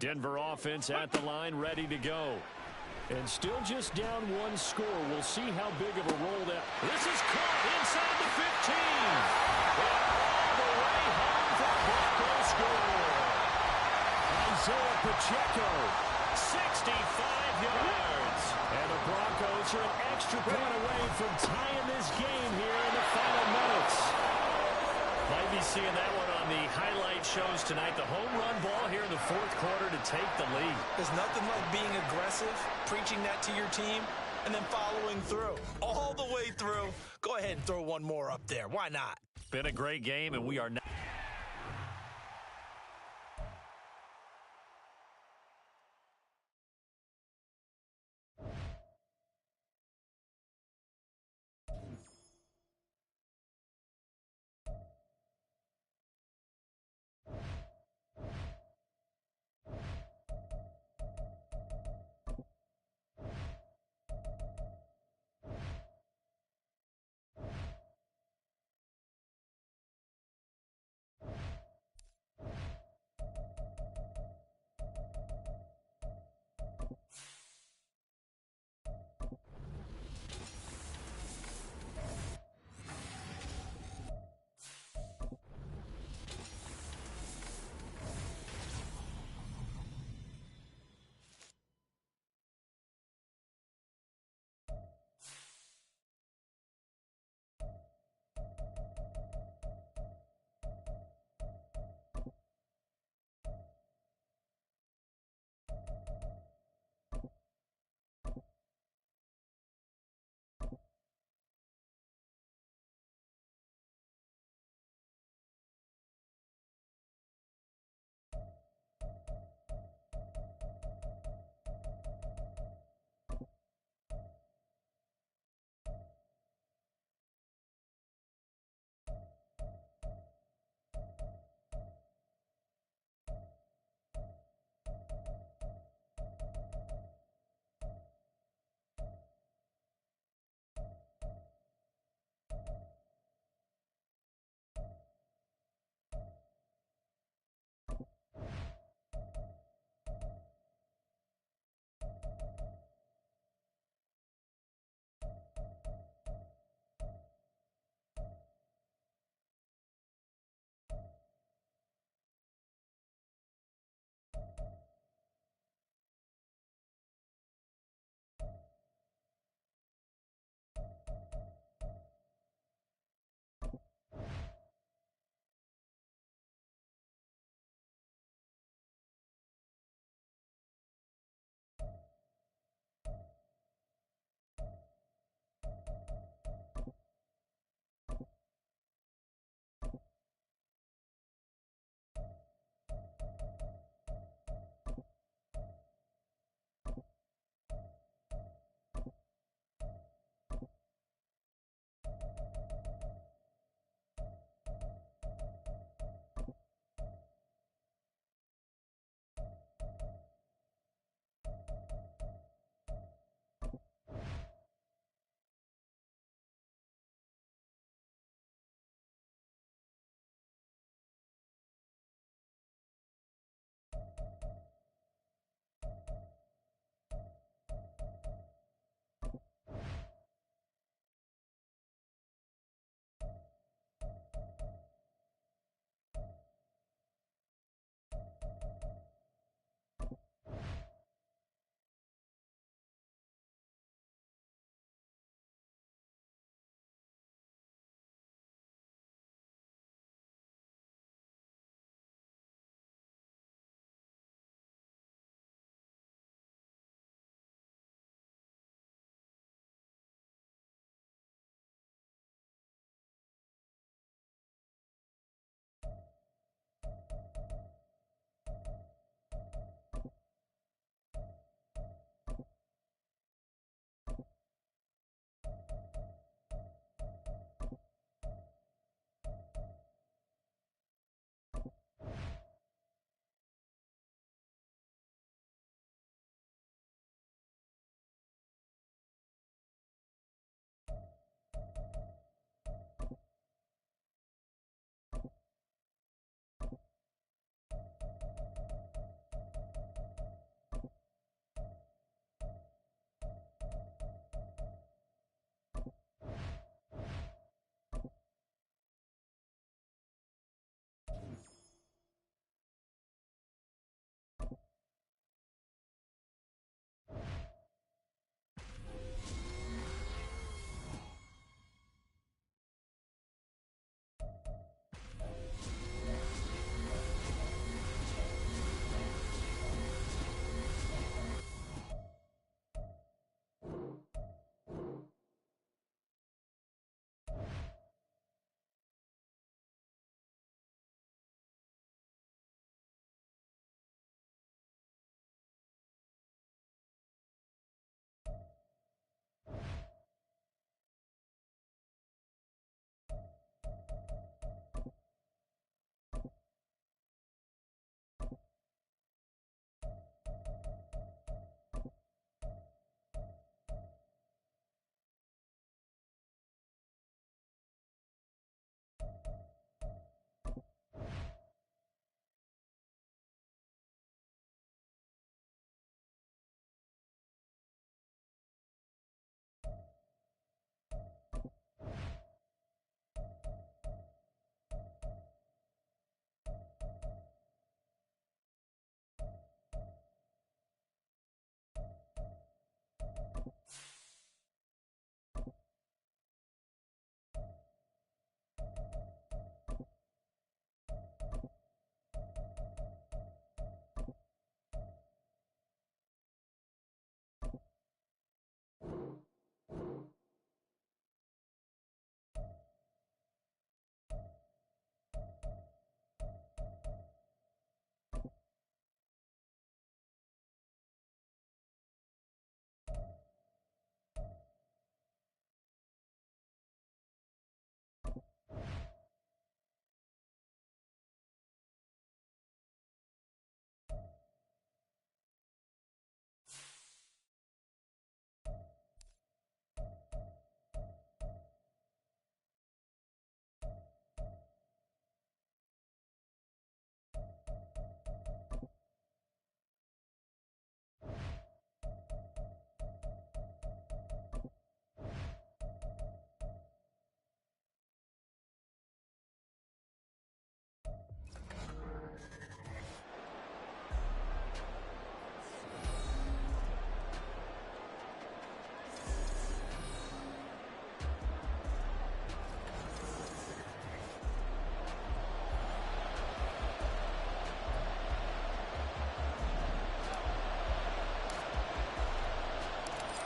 Denver offense at the line, ready to go. And still just down 1 score. We'll see how big of a roll that. This is caught inside the 15. And all the way home for Bronco score. Isaiah Pacheco, 65 yards. And the Broncos are an extra point away from tying this game here in the final minutes. Might be seeing that one on the highlight shows tonight. The home run ball here in the 4th quarter to take the lead. There's nothing like being aggressive, preaching that to your team, and then following through. All the way through. Go ahead and throw one more up there. Why not? Been a great game, and we are now.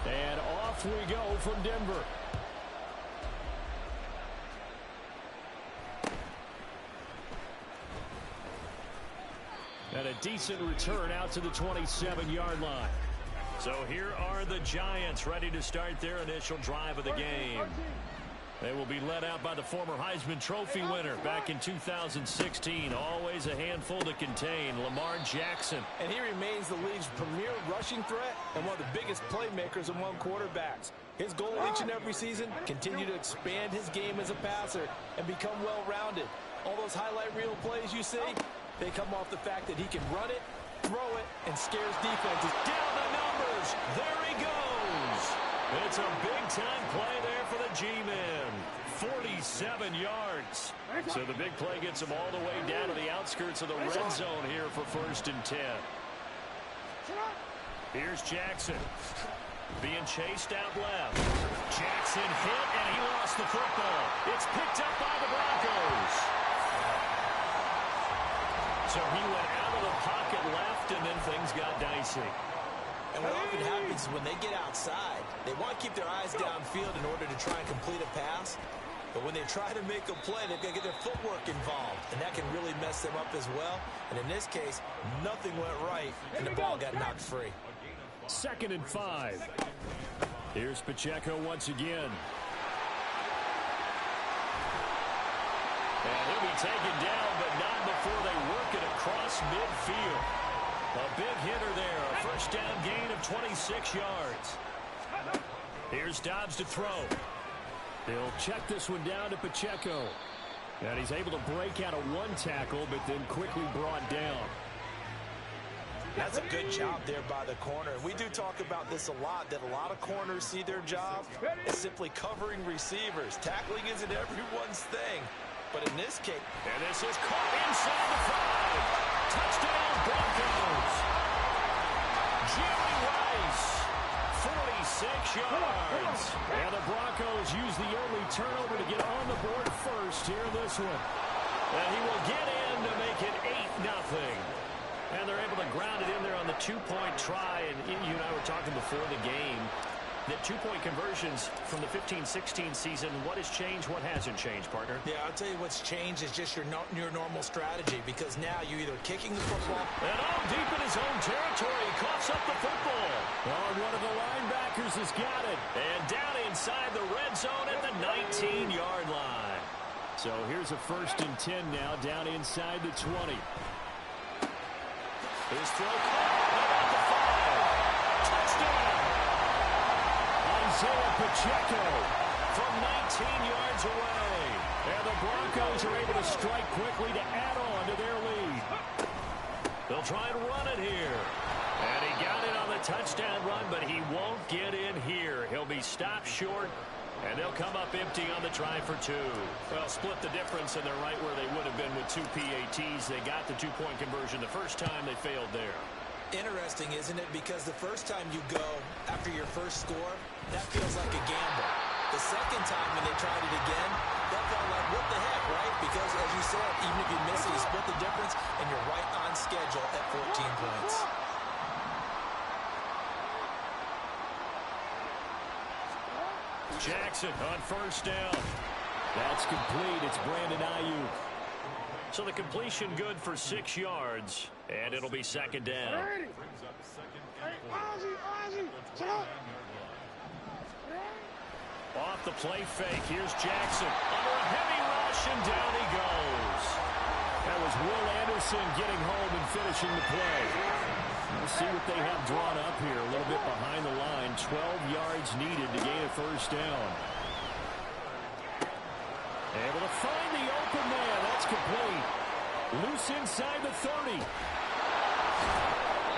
And off we go from Denver. And a decent return out to the 27-yard line. So here are the Giants ready to start their initial drive of the game. They will be led out by the former Heisman Trophy winner back in 2016. Always a handful to contain, Lamar Jackson. And he remains the league's premier rushing threat and one of the biggest playmakers among quarterbacks. His goal each and every season, continue to expand his game as a passer and become well-rounded. All those highlight reel plays you see, they come off the fact that he can run it, throw it, and scares defenses. Down the numbers. There he goes. It's a big-time play there for the G-men. 47 yards. So the big play gets him all the way down to the outskirts of the red zone here for 1st and 10. Here's Jackson. Being chased out left. Jackson hit, and he lost the football. It's picked up by the Broncos. So he went out of the pocket left, and then things got dicey. And what often happens is when they get outside, they want to keep their eyes downfield in order to try and complete a pass. But when they try to make a play, they've got to get their footwork involved, and that can really mess them up as well. And in this case, nothing went right, and the ball got knocked free. 2nd and 5. Here's Pacheco once again. And he'll be taken down, but not before they work it across midfield. A big hitter there, a 1st down gain of 26 yards. Here's Dobbs to throw. They'll check this one down to Pacheco. And he's able to break out of one tackle, but then quickly brought down. That's a good job there by the corner. We do talk about this a lot, that a lot of corners see their job as simply covering receivers. Tackling isn't everyone's thing. But in this case, and this is caught inside the 5. Touchdown, Broncos. Jerry Rice, 46 yards. And the Broncos use the early turnover to get on the board first here in this one. And he will get in to make it 8-0. And they're able to ground it in there on the 2-point try. And you and I were talking before the game that 2-point conversions from the 15-16 season, what has changed, what hasn't changed, partner? Yeah, I'll tell you what's changed is just your normal strategy, because now you're either kicking the football. And deep in his own territory, he coughs up the football. And one of the linebackers has got it. And down inside the red zone at the 19-yard line. So here's a 1st and 10 now, down inside the 20. His throw caught about the 5. Touchdown! Isaiah Pacheco from 19 yards away. And the Broncos are able to strike quickly to add on to their lead. They'll try and run it here. And he got it on the touchdown run, but he won't get in here. He'll be stopped short, and they'll come up empty on the try for 2. Well, split the difference, and they're right where they would have been with 2 PATs. They got the 2-point conversion the first time. They failed there. Interesting, isn't it? Because the first time you go after your first score, that feels like a gamble. The second time when they tried it again, that felt like, what the heck, right? Because, as you said, even if you miss it, you split the difference, and you're right on schedule at 14 points. Jackson on 1st down. That's complete. It's Brandon Ayuk. So the completion good for 6 yards, and it'll be 2nd down. Off the play fake. Here's Jackson. Under a heavy rush, and down he goes. That was Will Anderson getting home and finishing the play. We'll see what they have drawn up here. A little bit behind the line. 12 yards needed to gain a 1st down. Able to find the open man. That's complete. Loose inside the 30.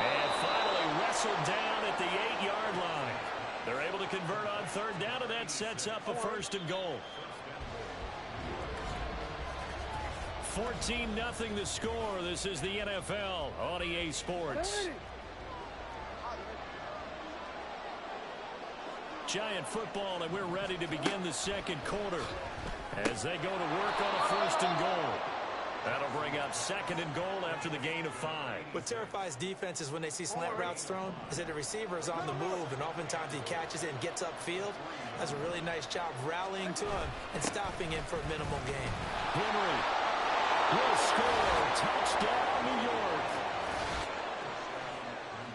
And finally wrestled down at the 8-yard line. They're able to convert on 3rd down, and that sets up a 1st and goal. 14-0 the score. This is the NFL on EA Sports. Giant football, and we're ready to begin the 2nd quarter as they go to work on a 1st and goal. That'll bring up 2nd and goal after the gain of 5. What terrifies defenses when they see slant routes thrown is that the receiver is on the move, and oftentimes he catches it and gets upfield. Does a really nice job rallying to him and stopping him for a minimal gain. Henry will score. Touchdown, New York.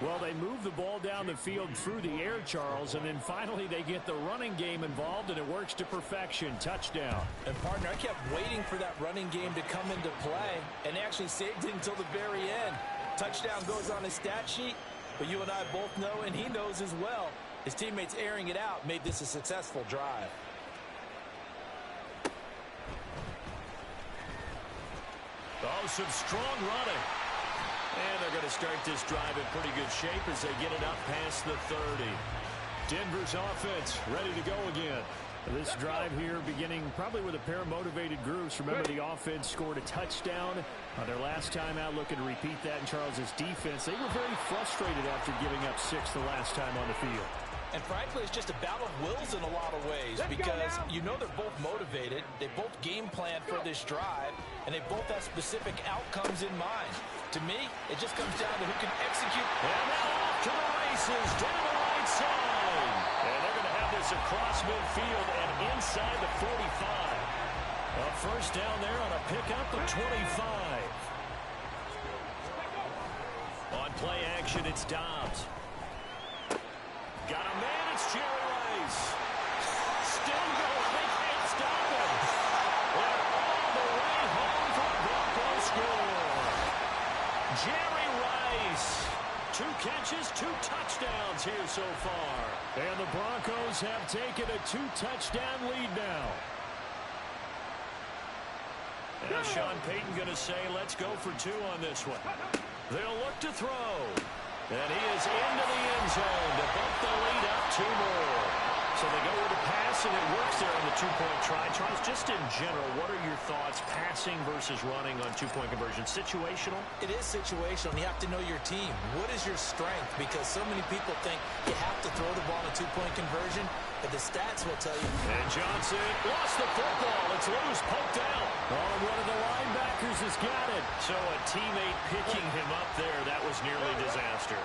Well, they move the ball down the field through the air, Charles, and then finally they get the running game involved, and it works to perfection. Touchdown. And, partner, I kept waiting for that running game to come into play and actually saved it until the very end. Touchdown goes on his stat sheet, but you and I both know, and he knows as well, his teammates airing it out made this a successful drive. Oh, some strong running. And they're going to start this drive in pretty good shape as they get it up past the 30. Denver's offense ready to go again. This drive here beginning probably with a pair of motivated groups. Remember, the offense scored a touchdown on their last time out, looking to repeat that in Charles's defense. They were very frustrated after giving up 6 the last time on the field. And frankly, it's just a battle of wills in a lot of ways because you know they're both motivated. They both game plan for this drive, and they both have specific outcomes in mind. To me, it just comes down to who can execute. And now off to the races down the right side. And they're going to have this across midfield and inside the 45. A first down there on a pickup of 25. On play action, it's Dobbs. Got a man, it's Jerry Rice. Still going, they can't stop him. They're all the way home for a Broncos score. Jerry Rice. 2 catches, 2 touchdowns here so far. And the Broncos have taken a 2-touchdown lead now. And Sean Payton going to say, let's go for 2 on this one. They'll look to throw. And he is into the end zone to bump the lead up 2 more. So they go with a pass, and it works there on the 2-point try. Charles, just in general, what are your thoughts passing versus running on 2-point conversion? Situational? It is situational. You have to know your team. What is your strength? Because so many people think you have to throw the ball in a 2-point conversion, but the stats will tell you. And Johnson lost the football. It's loose, poked out. Oh, one of the linebackers has got it. So a teammate picking him up there, that was nearly disaster.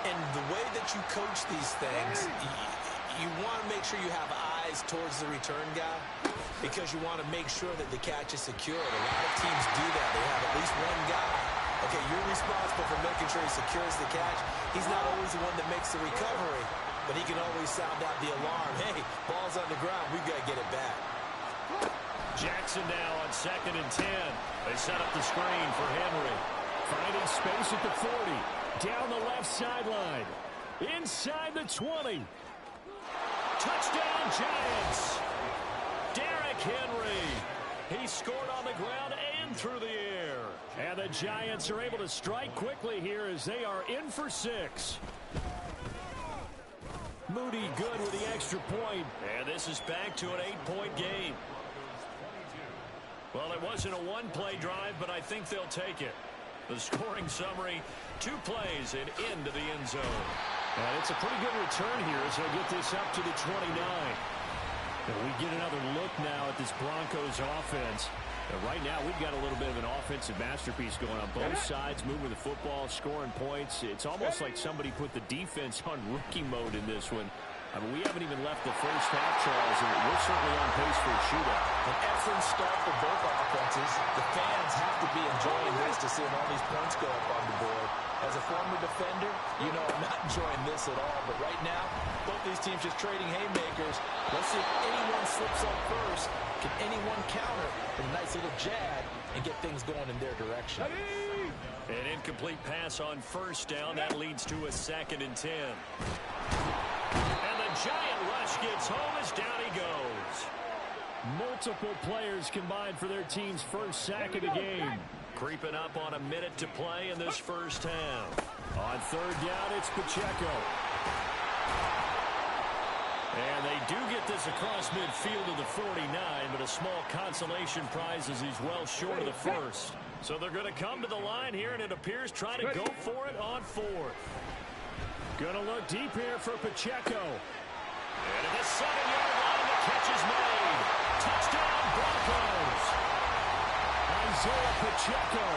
And the way that you coach these things, you want to make sure you have eyes towards the return guy because you want to make sure that the catch is secured. A lot of teams do that. They have at least one guy. Okay, you're responsible for making sure he secures the catch. He's not always the one that makes the recovery, but he can always sound out the alarm. Hey, ball's on the ground. We've got to get it back. Jackson now on 2nd and 10. They set up the screen for Henry. Finding space at the 40. Down the left sideline. Inside the 20. Touchdown, Giants. Derrick Henry. He scored on the ground and through the air. And the Giants are able to strike quickly here as they are in for 6. Moody good with the extra point. And this is back to an 8-point game. Well, it wasn't a one-play drive, but I think they'll take it. The scoring summary, 2 plays and into the end zone. And it's a pretty good return here as they'll get this up to the 29. And we get another look now at this Broncos offense. And right now, we've got a little bit of an offensive masterpiece going on. Both sides moving the football, scoring points. It's almost like somebody put the defense on rookie mode in this one. I mean, we haven't even left the first half, Charles, and we're certainly on pace for a shootout. An excellent start for both offenses. The fans have to be enjoying this to see all these points go up on the board. As a former defender, you know I'm not enjoying this at all. But right now, both these teams just trading haymakers. Let's see if anyone slips up first. Can anyone counter with a nice little jab and get things going in their direction? An incomplete pass on first down. That leads to a 2nd and 10. And the Giant rush gets home as down he goes. Multiple players combined for their team's first sack of the game. Creeping up on a minute to play in this first half. On 3rd down, it's Pacheco. And they do get this across midfield to the 49, but a small consolation prize as he's well short of the first. So they're going to come to the line here, and it appears trying to go for it on 4th. Going to look deep here for Pacheco. And at the 7-yard line, the catch is made. Touchdown, Broncos. Isaiah Pacheco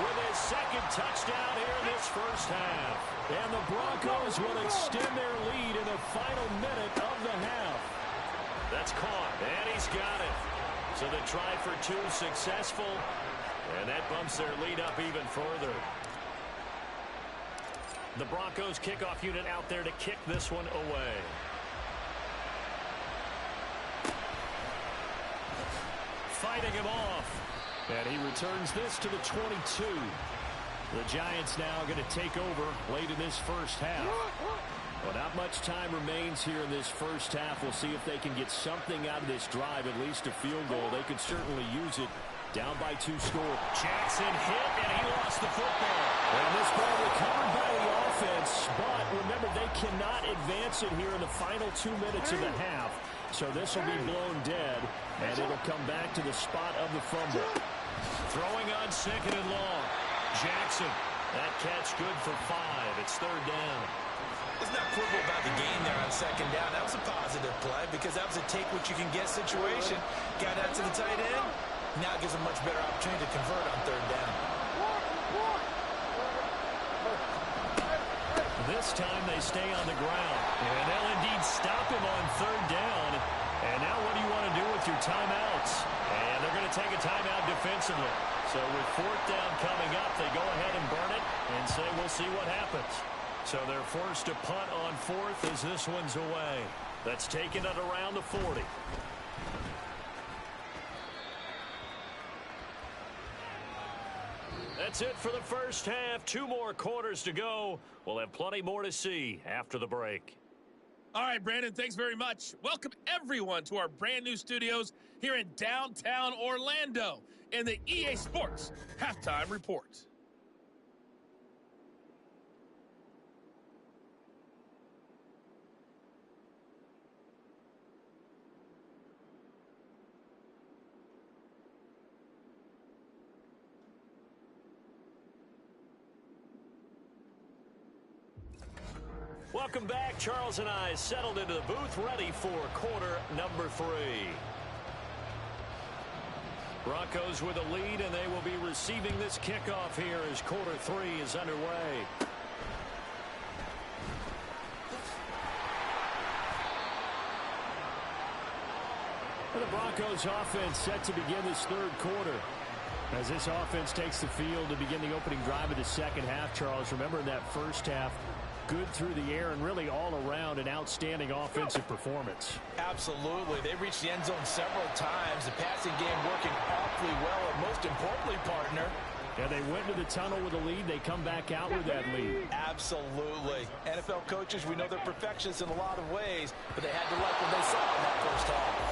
with his second touchdown here in this first half. And the Broncos will extend their lead in the final minute of the half. That's caught, and he's got it. So the try for two successful, and that bumps their lead up even further. The Broncos kickoff unit out there to kick this one away. Fighting him off. And he returns this to the 22. The Giants now going to take over late in this first half. Well, not much time remains here in this first half. We'll see if they can get something out of this drive, at least a field goal. They could certainly use it. Down by 2 score. Jackson hit, and he lost the football. And this ball recovered by the offense, but remember, they cannot advance it here in the final 2 minutes of the half. So this will be blown dead, and it'll come back to the spot of the fumble. Throwing on second and long. Jackson, that catch good for 5. It's third down. Let's not quibble about the gain there on second down. That was a positive play because that was a take-what-you-can-get situation. Got out to the tight end. Now it gives a much better opportunity to convert on third down. This time they stay on the ground. And they'll indeed stop him on third down. And now what do you want to do with your timeouts? And they're going to take a timeout defensively. So with fourth down coming up, they go ahead and burn it and say we'll see what happens. So they're forced to punt on fourth as this one's away. That's taken at around the 40. That's it for the first half. 2 more quarters to go. We'll have plenty more to see after the break. All right, Brandon, thanks very much. Welcome, everyone, to our brand new studios here in downtown Orlando in the EA Sports Halftime Report. Welcome back. Charles and I settled into the booth, ready for quarter number 3. Broncos with a lead, and they will be receiving this kickoff here as quarter 3 is underway. And the Broncos offense set to begin this third quarter. As this offense takes the field to begin the opening drive of the second half, Charles, remember in that first half, good through the air and really all around an outstanding offensive performance. Absolutely. They reached the end zone several times. The passing game working awfully well, and most importantly, partner. Yeah, they went to the tunnel with a lead. They come back out with that lead. Absolutely. NFL coaches, we know they're perfectionists in a lot of ways, but they had to like what they saw in that first half.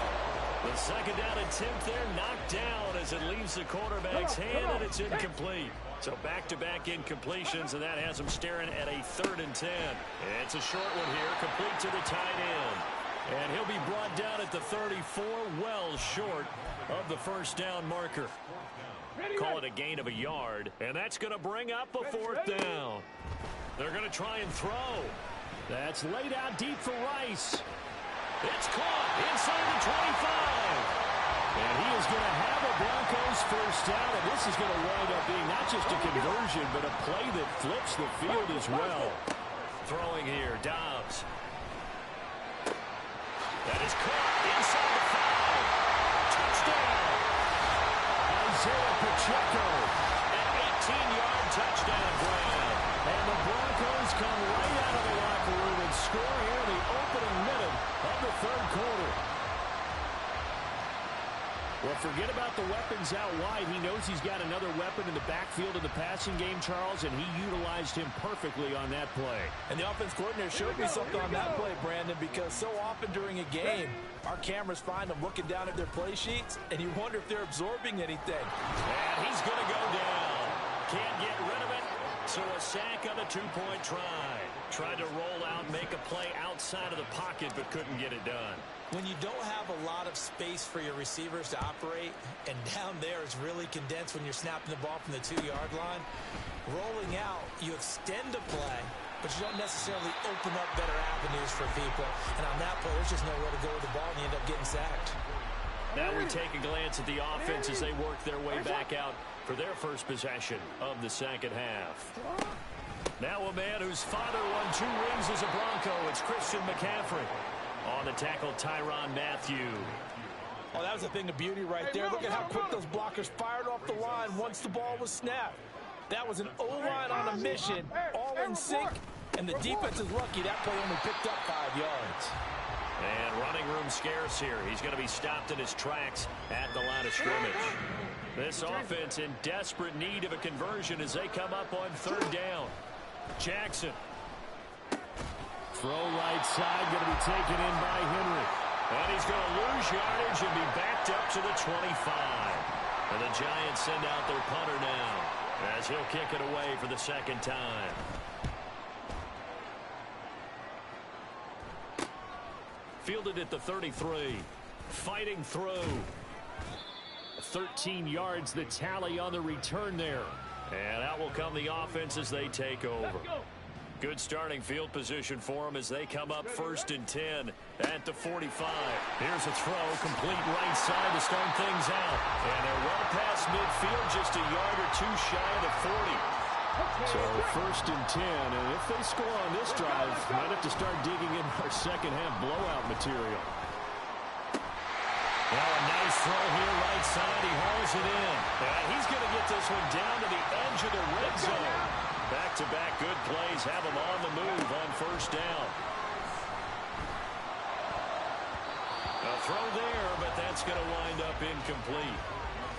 The second down attempt there knocked down as it leaves the quarterback's hand, and it's incomplete. So back-to-back incompletions, and that has them staring at a 3rd and 10. It's a short one here, complete to the tight end. And he'll be brought down at the 34, well short of the first down marker. Call it a gain of a yard, and that's going to bring up a 4th down. They're going to try and throw. That's laid out deep for Rice. It's caught inside the 25. And he is going to have a Broncos first down, and this is going to wind up being not just a conversion, but a play that flips the field as well. Throwing here, Dobbs. That is caught inside the 5. Touchdown. Isaiah Pacheco. An 18-yard touchdown grab. And the Broncos come right out of the locker room and score here in the opening minute of the third quarter. Well, forget about the weapons out wide. He knows he's got another weapon in the backfield of the passing game, Charles, and he utilized him perfectly on that play. And the offense coordinator showed me something on that play, Brandon, because so often during a game, our cameras find them looking down at their play sheets, and you wonder if they're absorbing anything. And he's going to go down. Can't get rid of it. So a sack on the 2-point try. Tried to roll out, make a play outside of the pocket, but couldn't get it done. When you don't have a lot of space for your receivers to operate, and down there it's really condensed when you're snapping the ball from the 2-yard line, rolling out, you extend a play, but you don't necessarily open up better avenues for people. And on that play, there's just nowhere to go with the ball, and you end up getting sacked. Now we take a glance at the offense as they work their way back out for their first possession of the second half. Now a man whose father won 2 rings as a Bronco. It's Christian McCaffrey. On the tackle, Tyrann Mathieu. Oh, that was a thing of beauty right there. Look at how quick those blockers fired off the line once the ball was snapped. That was an O-line on a mission, all in sync, and the defense is lucky that play only picked up 5 yards. And running room scarce here. He's going to be stopped in his tracks at the line of scrimmage. This offense in desperate need of a conversion as they come up on 3rd down. Jackson. Throw right side, going to be taken in by Henry. And he's going to lose yardage and be backed up to the 25. And the Giants send out their punter now as he'll kick it away for the 2nd time. Fielded at the 33. Fighting through. 13 yards, the tally on the return there. And out will come the offense as they take over. Good starting field position for them as they come up 1st and 10 at the 45. Here's a throw, complete right side to start things out. And they're well past midfield, just a yard or 2 shy of the 40. So 1st and 10, and if they score on this drive, might have to start digging in our second half blowout material. Well, a nice throw here right side. He hauls it in. And he's going to get this one down to the edge of the red zone. Back-to-back good plays have him on the move on 1st down. A throw there, but that's going to wind up incomplete.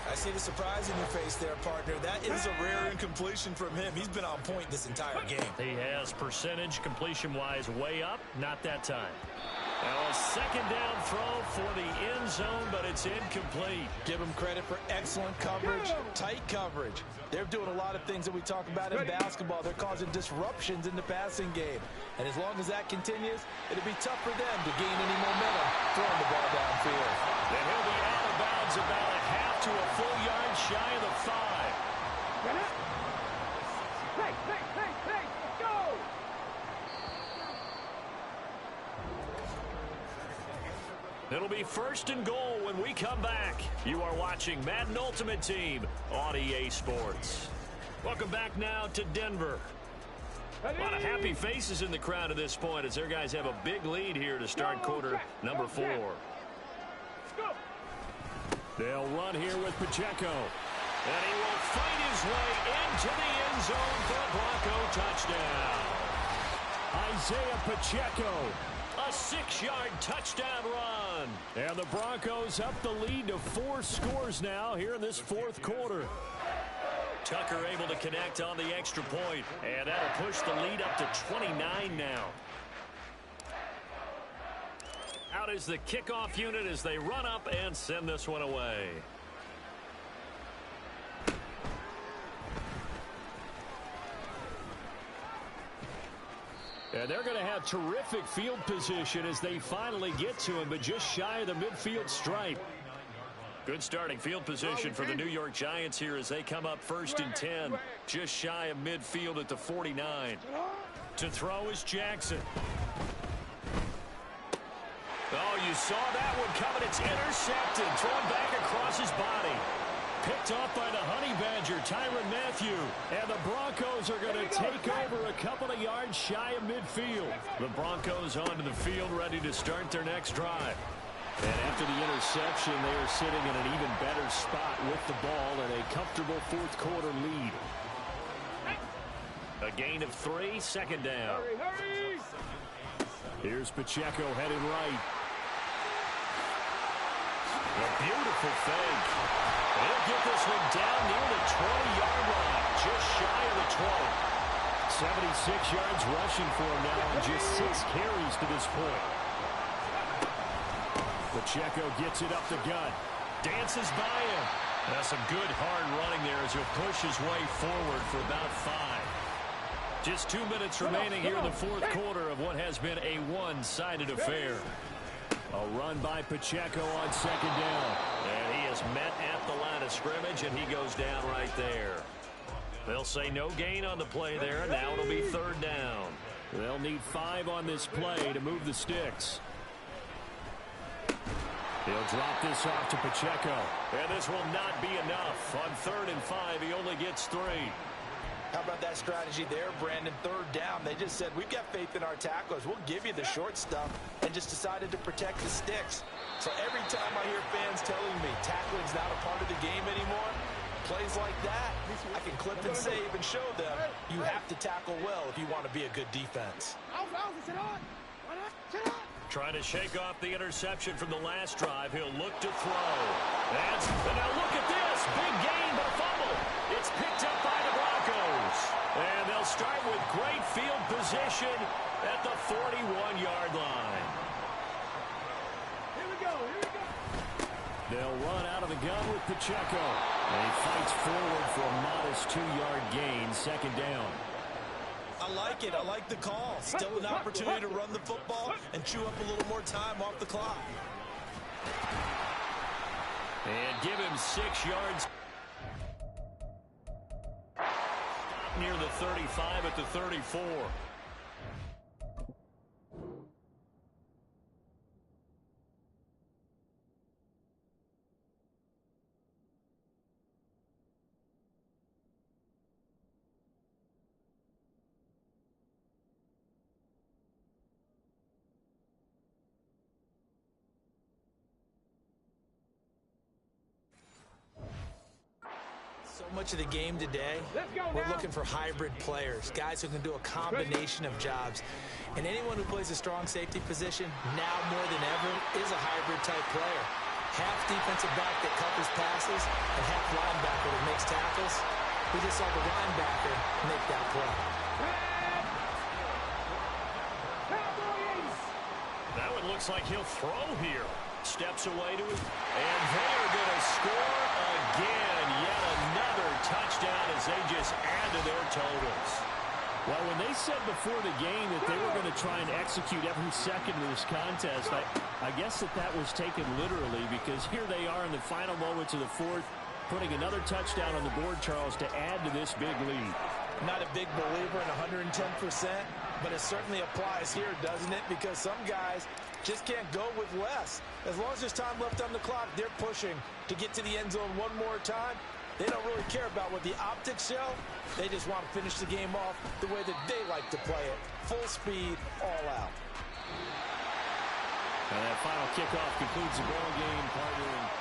I see the surprise in your face there, partner. That is a rare incompletion from him. He's been on point this entire game. He has percentage completion-wise way up. Not that time. Now a 2nd down throw for the end zone, but it's incomplete. Give him credit for excellent coverage, tight coverage. They're doing a lot of things that we talk about in basketball. They're causing disruptions in the passing game. And as long as that continues, it'll be tough for them to gain any momentum throwing the ball downfield. And he'll be out of bounds about a half to a full yard shy of the 5. Hey, go! It'll be 1st and goal when we come back. You are watching Madden Ultimate Team on EA Sports. Welcome back now to Denver. A lot of happy faces in the crowd at this point as their guys have a big lead here to start quarter number 4. They'll run here with Pacheco. And he will fight his way into the end zone for a Bronco touchdown. Isaiah Pacheco. A 6-yard touchdown run. And the Broncos up the lead to 4 scores now here in this 4th quarter. Tucker able to connect on the extra point. And that'll push the lead up to 29 now. Out is the kickoff unit as they run up and send this one away. And they're going to have terrific field position as they finally get to him, but just shy of the midfield stripe. Good starting field position for the New York Giants here as they come up 1st and 10, just shy of midfield at the 49. To throw is Jackson. Oh, you saw that one coming. It's intercepted. Thrown back across his body. Picked off by the Honey Badger, Tyrann Mathieu. And the Broncos are going to take over a couple of yards shy of midfield. The Broncos onto the field, ready to start their next drive. And after the interception, they are sitting in an even better spot with the ball and a comfortable 4th quarter lead. A gain of 3, 2nd down. Hurry! Here's Pacheco headed right. A beautiful fake. He'll get this one down near the 20-yard line, just shy of the 20. 76 yards rushing for him now and just 6 carries to this point. Pacheco gets it up the gut. Dances by him. That's some good hard running there as he'll push his way forward for about 5. Just 2 minutes remaining here in the 4th quarter of what has been a one-sided affair. A run by Pacheco on 2nd down. And he is met at the line of scrimmage, and he goes down right there. They'll say no gain on the play there. Now it'll be 3rd down. They'll need 5 on this play to move the sticks. He'll drop this off to Pacheco. And this will not be enough. On 3rd and 5, he only gets 3. How about that strategy there, Brandon? 3rd down. They just said, we've got faith in our tacklers. We'll give you the short stuff, and just decided to protect the sticks. So every time I hear fans telling me tackling's not a part of the game anymore, plays like that, I can clip and save and show them you have to tackle well if you want to be a good defense. Trying to shake off the interception from the last drive. He'll look to throw. And now look at this. Big gain, but a fumble. It's picked up by the Broncos. And they'll start with great field position at the 41-yard line. Here we go. They'll run out of the gun with Pacheco. And he fights forward for a modest 2-yard gain, 2nd down. I like it. I like the call. Still an opportunity to run the football and chew up a little more time off the clock. And give him 6 yards. Near the 35 at the 34. So much of the game today, we're looking for hybrid players, guys who can do a combination of jobs. And anyone who plays a strong safety position, now more than ever, is a hybrid-type player. Half defensive back that covers passes, and half linebacker that makes tackles. We just saw the linebacker make that play. That one looks like he'll throw here. Steps away to it. And they're going to score again. Yet another touchdown as they just add to their totals. Well, when they said before the game that they were going to try and execute every second of this contest, I guess that was taken literally, because here they are in the final moments of the 4th, putting another touchdown on the board, Charles, to add to this big lead. Not a big believer in 110%, but it certainly applies here, doesn't it? Because some guys just can't go with less. As long as there's time left on the clock, they're pushing to get to the end zone one more time. They don't really care about what the optics show. They just want to finish the game off the way that they like to play it. Full speed, all out. And that final kickoff concludes the ball game, partner.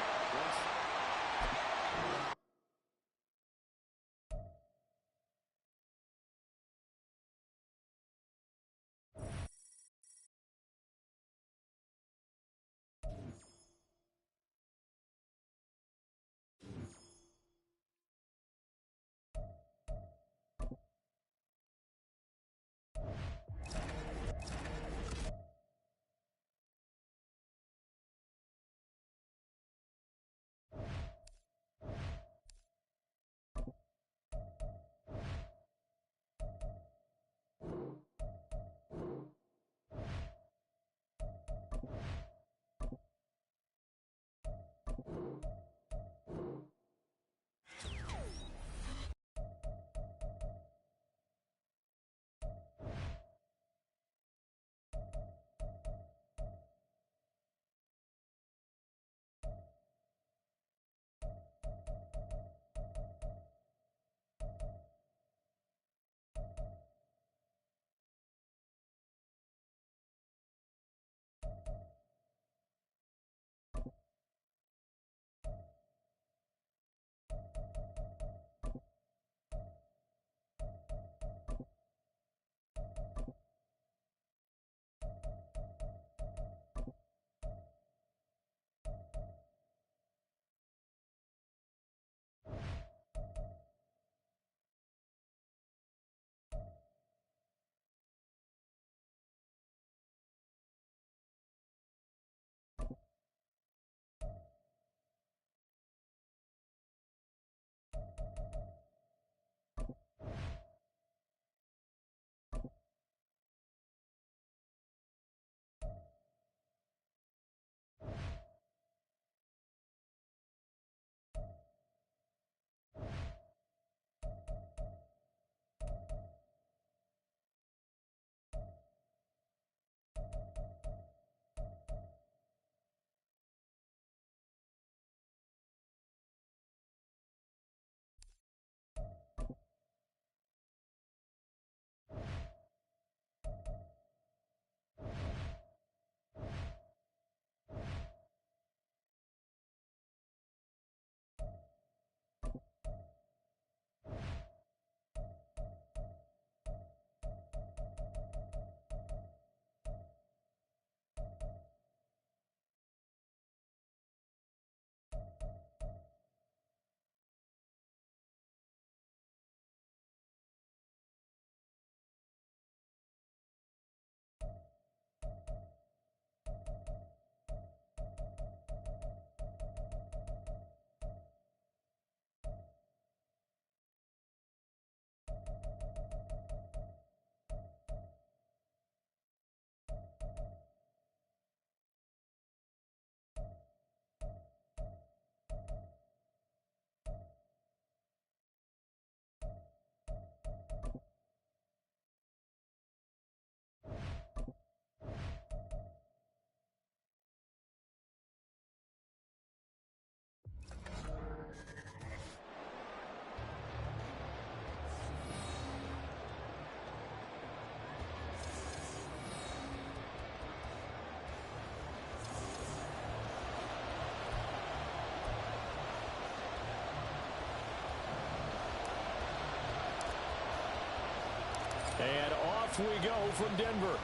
Off we go from Denver.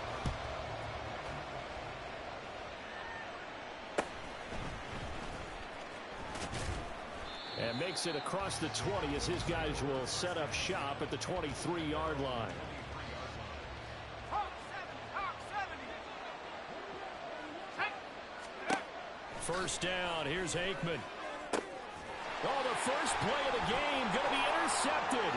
And makes it across the 20 as his guys will set up shop at the 23-yard line. First down, here's Aikman. Oh, the first play of the game going to be intercepted.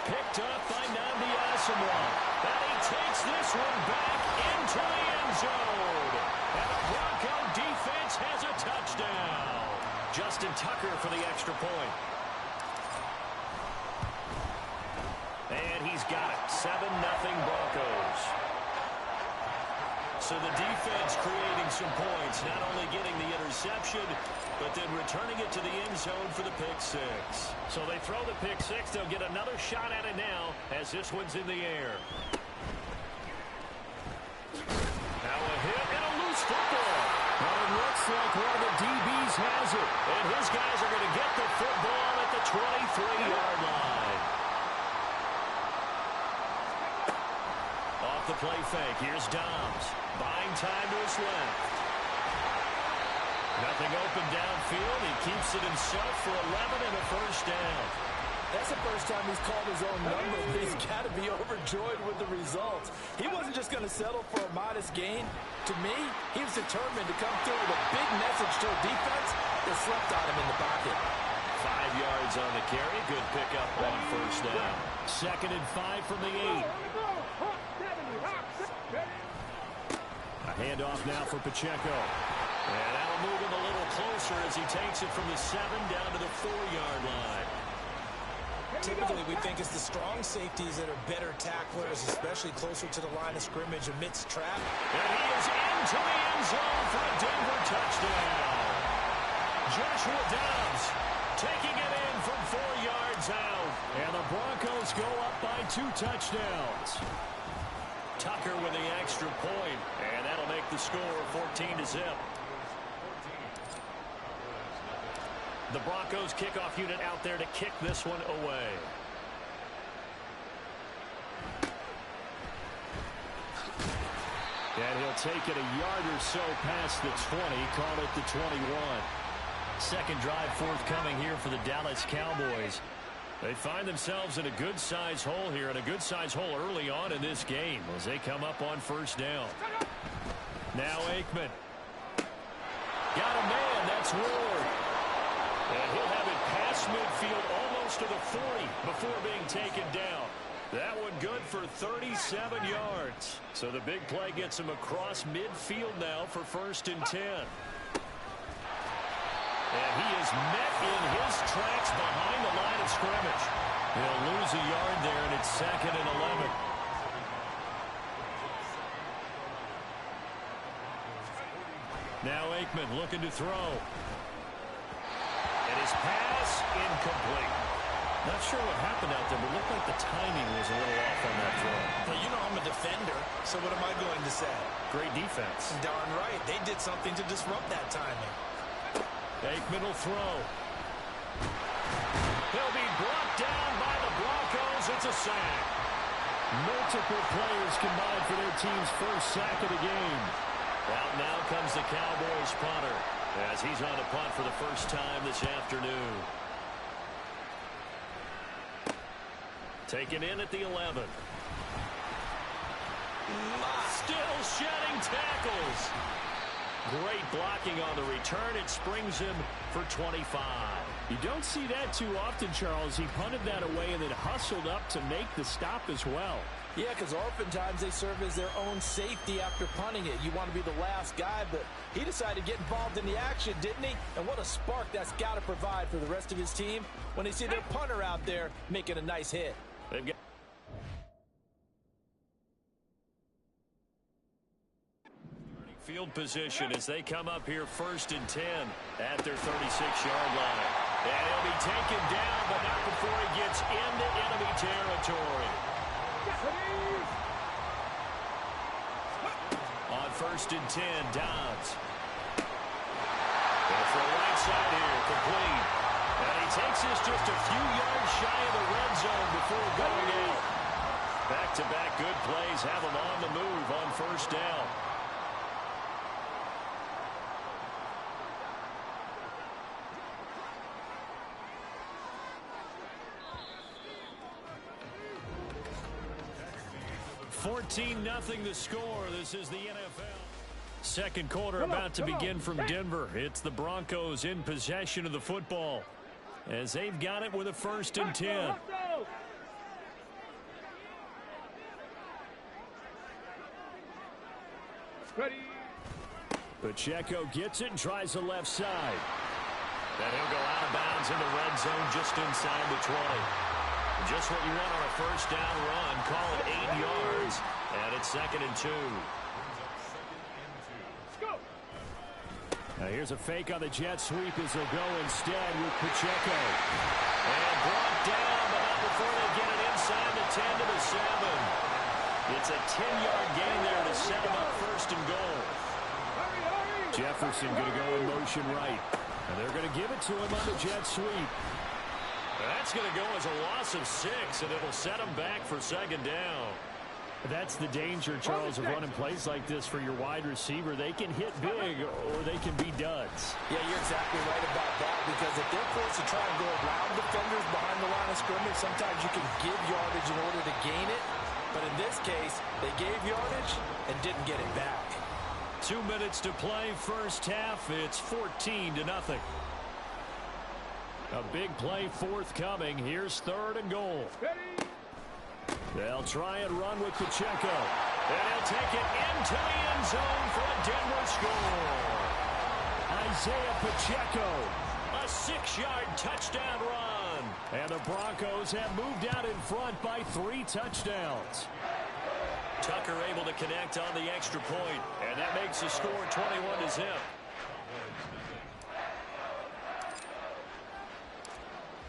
Picked up by Nnamdi Asomugha. And he takes this one back into the end zone. And the Bronco defense has a touchdown. Justin Tucker for the extra point. And he's got it. 7-0 Broncos. So the defense creating some points, not only getting the interception, but then returning it to the end zone for the pick six. So they throw the pick six. They'll get another shot at it now as this one's in the air. Now a hit and a loose football. Well, it looks like one of the DBs has it. And his guys are going to get the football at the 23-yard line. Off the play fake. Here's Dobbs. Buying time to his left. Nothing open downfield. He keeps it himself for 11 and a first down. That's the first time he's called his own number. He's got to be overjoyed with the results. He wasn't just going to settle for a modest gain. To me, he was determined to come through with a big message to a defense that slept on him in the pocket. 5 yards on the carry. Good pickup on first down. 2nd and 5 from the 8. A handoff now for Pacheco. And that'll move him a little closer as he takes it from the 7 down to the 4-yard line. Typically, we think it's the strong safeties that are better tacklers, especially closer to the line of scrimmage amidst trap. And he is into the end zone for a Denver touchdown. Joshua Dobbs taking it in from 4 yards out. And the Broncos go up by 2 touchdowns. Tucker with the extra point, and that'll make the score 14-0. The Broncos kickoff unit out there to kick this one away. And he'll take it a yard or so past the 20, call it the 21. Second drive forthcoming here for the Dallas Cowboys. They find themselves in a good-sized hole here, and a good-sized hole early on in this game as they come up on first down. Now Aikman. Got a man, that's Ward. And he'll have it past midfield almost to the 40 before being taken down. That one good for 37 yards. So the big play gets him across midfield now for 1st and 10. And he is met in his tracks behind the line of scrimmage. He'll lose a yard there, and it's 2nd and 11. Now Aikman looking to throw. And his pass incomplete. Not sure what happened out there, but it looked like the timing was a little off on that throw. Well, you know I'm a defender, so what am I going to say? Great defense. Darn right. They did something to disrupt that timing. Aikman will throw. He'll be brought down by the Broncos. It's a sack. Multiple players combined for their team's first sack of the game. Out now comes the Cowboys punter as he's on a punt for the first time this afternoon. Taken in at the 11. Still shedding tackles. Great blocking on the return. It springs him for 25. You don't see that too often, Charles. He punted that away and then hustled up to make the stop as well. Yeah, because oftentimes they serve as their own safety after punting it. You want to be the last guy, but he decided to get involved in the action, didn't he? And what a spark that's got to provide for the rest of his team when they see their punter out there making a nice hit. They've got field position as they come up here 1st and 10 at their 36-yard line. And he'll be taken down, but not before he gets into enemy territory. On 1st and 10, Dobbs. Going for a right side here, complete. And he takes this just a few yards shy of the red zone before going out. Back-to-back good plays have them on the move on first down. (14-0) the score. This is the NFL. Second quarter about to begin from Denver. It's the Broncos in possession of the football as they've got it with a 1st and 10. Ready. Pacheco gets it and tries the left side. And he'll go out of bounds in the red zone just inside the 20. Just what you want on a first down run. Call it 8 yards. And it's 2nd and 2. Now here's a fake on the jet sweep as they'll go instead with Pacheco. And brought down, but not before they get it inside the 10 to the 7. It's a 10-yard gain there to set them up 1st and goal. Jefferson going to go in motion right. And they're going to give it to him on the jet sweep. That's going to go as a loss of 6, and it'll set them back for 2nd down. That's the danger, Charles, of running plays like this for your wide receiver. They can hit big or they can be duds. Yeah, you're exactly right about that, because if they're forced to try and go around defenders behind the line of scrimmage, sometimes you can give yardage in order to gain it. But in this case, they gave yardage and didn't get it back. 2 minutes to play first half. It's 14-0. A big play forthcoming. Here's 3rd and goal. They'll try and run with Pacheco. And he'll take it into the end zone for a Denver score. Isaiah Pacheco, a 6-yard touchdown run. And the Broncos have moved out in front by 3 touchdowns. Tucker able to connect on the extra point, and that makes the score 21-0.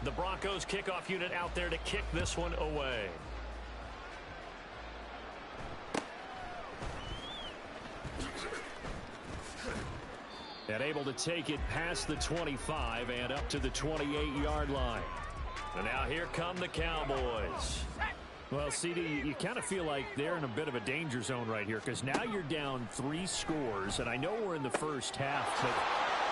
The Broncos kickoff unit out there to kick this one away. And able to take it past the 25 and up to the 28-yard line. And now here come the Cowboys. Well, CD, you kind of feel like they're in a bit of a danger zone right here, because now you're down 3 scores, and I know we're in the first half, but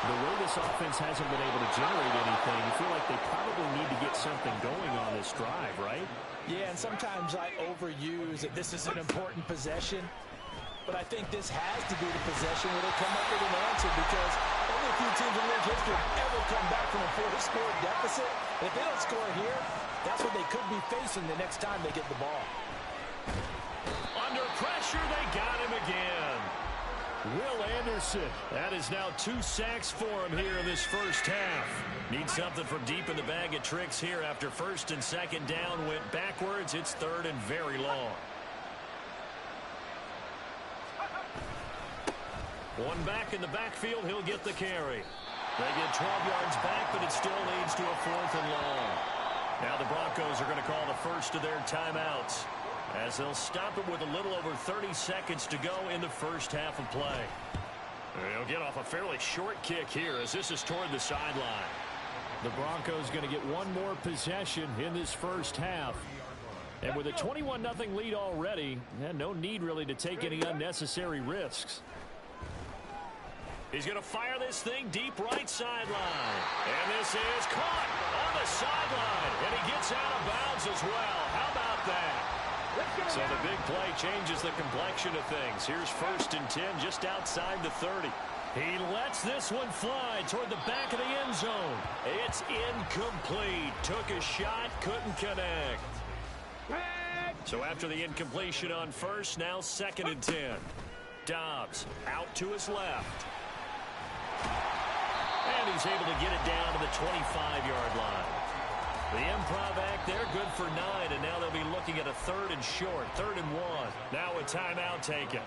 the way this offense hasn't been able to generate anything, you feel like they probably need to get something going on this drive, right? Yeah, and sometimes I overuse that this is an important possession, but I think this has to be the possession where they come up with an answer, because only a few teams in league history have ever come back from a 4-score deficit. And if they don't score here, that's what they could be facing the next time they get the ball. Under pressure, they got him again. Will Anderson. That is now 2 sacks for him here in this first half. Need something from deep in the bag of tricks here after 1st and 2nd down went backwards. It's 3rd and very long. One back in the backfield, he'll get the carry. They get 12 yards back, but it still leads to a 4th and long. Now the Broncos are going to call the first of their timeouts, as they'll stop it with a little over 30 seconds to go in the first half of play. They'll get off a fairly short kick here as this is toward the sideline. The Broncos going to get one more possession in this first half. And with a 21-0 lead already, no need really to take any unnecessary risks. He's going to fire this thing deep right sideline. And this is caught on the sideline. And he gets out of bounds as well. How about that? So the big play changes the complexion of things. Here's 1st and 10 just outside the 30. He lets this one fly toward the back of the end zone. It's incomplete. Took a shot, couldn't connect. So after the incompletion on first, now 2nd and 10. Dobbs out to his left. And he's able to get it down to the 25-yard line. The improv act there, good for 9, and now they'll be looking at a 3rd and short, 3rd and 1. Now a timeout taken.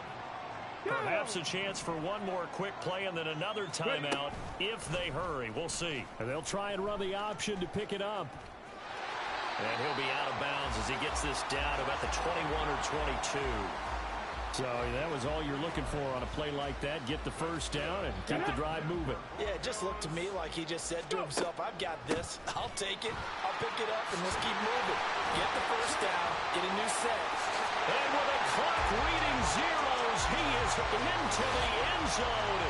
Perhaps a chance for one more quick play and then another timeout if they hurry. We'll see. And they'll try and run the option to pick it up. And he'll be out of bounds as he gets this down about the 21 or 22. So that was all you're looking for on a play like that. Get the first down and keep the drive moving. Yeah, it just looked to me like he just said to himself, I've got this. I'll take it. I'll pick it up and let's keep moving. Get the first down. Get a new set. And with a clock reading zeros, he is into the end zone.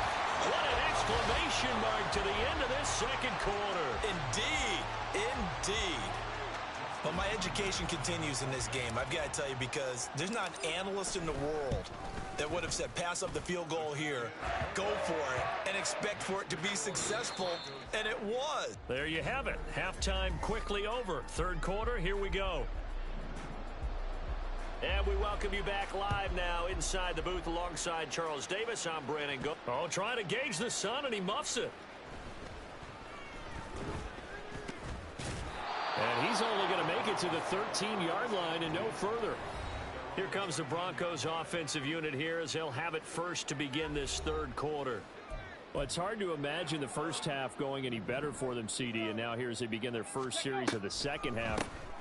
What an exclamation mark to the end of this second quarter. Indeed. Indeed. But my education continues in this game, I've got to tell you, because there's not an analyst in the world that would have said pass up the field goal here, go for it, and expect for it to be successful, and it was. There you have it. Halftime quickly over. Third quarter, here we go. And we welcome you back live now inside the booth alongside Charles Davis. I'm Brandon Go. Oh, trying to gauge the sun, and he muffs it. And he's only going to make it to the 13-yard line and no further. Here comes the Broncos offensive unit here as they'll have it first to begin this third quarter. Well, it's hard to imagine the first half going any better for them, CD, and now here as they begin their first series of the second half.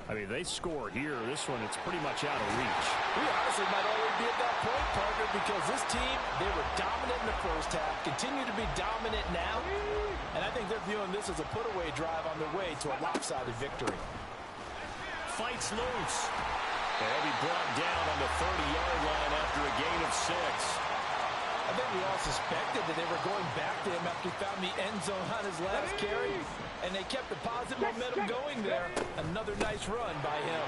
I mean, they score here. This one, it's pretty much out of reach. We honestly might already be at that point, partner, because this team, they were dominant in the first half, continue to be dominant now, and I think they're viewing this as a put-away drive on their way to a lopsided victory. Fights loose. And he'll be brought down on the 30-yard line after a gain of 6. I think we all suspected that they were going back to him after he found the end zone on his last carry, and they kept the positive momentum going there. Another nice run by him.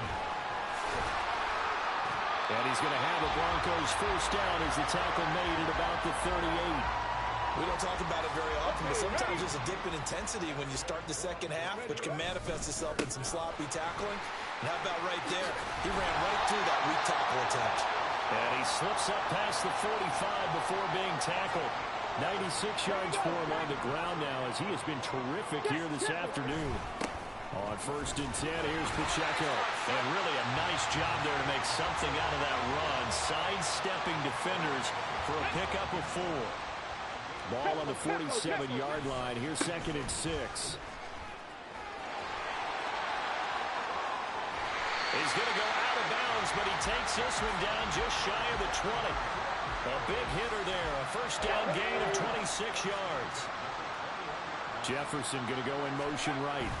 And he's going to have a Broncos first down as the tackle made at about the 38. We don't talk about it very often, but sometimes there's a dip in intensity when you start the second half, which can manifest itself in some sloppy tackling. And how about right there? He ran right through that weak tackle attempt. And he slips up past the 45 before being tackled. 96 yards for him on the ground now as he has been terrific here this afternoon. On 1st and 10, here's Pacheco. And really a nice job there to make something out of that run. Sidestepping defenders for a pickup of 4. Ball on the 47-yard line. Here's 2nd and 6. He's going to go out of bounds, but he takes this one down just shy of the 20. A big hitter there. A first down gain of 26 yards. Jefferson going to go in motion right.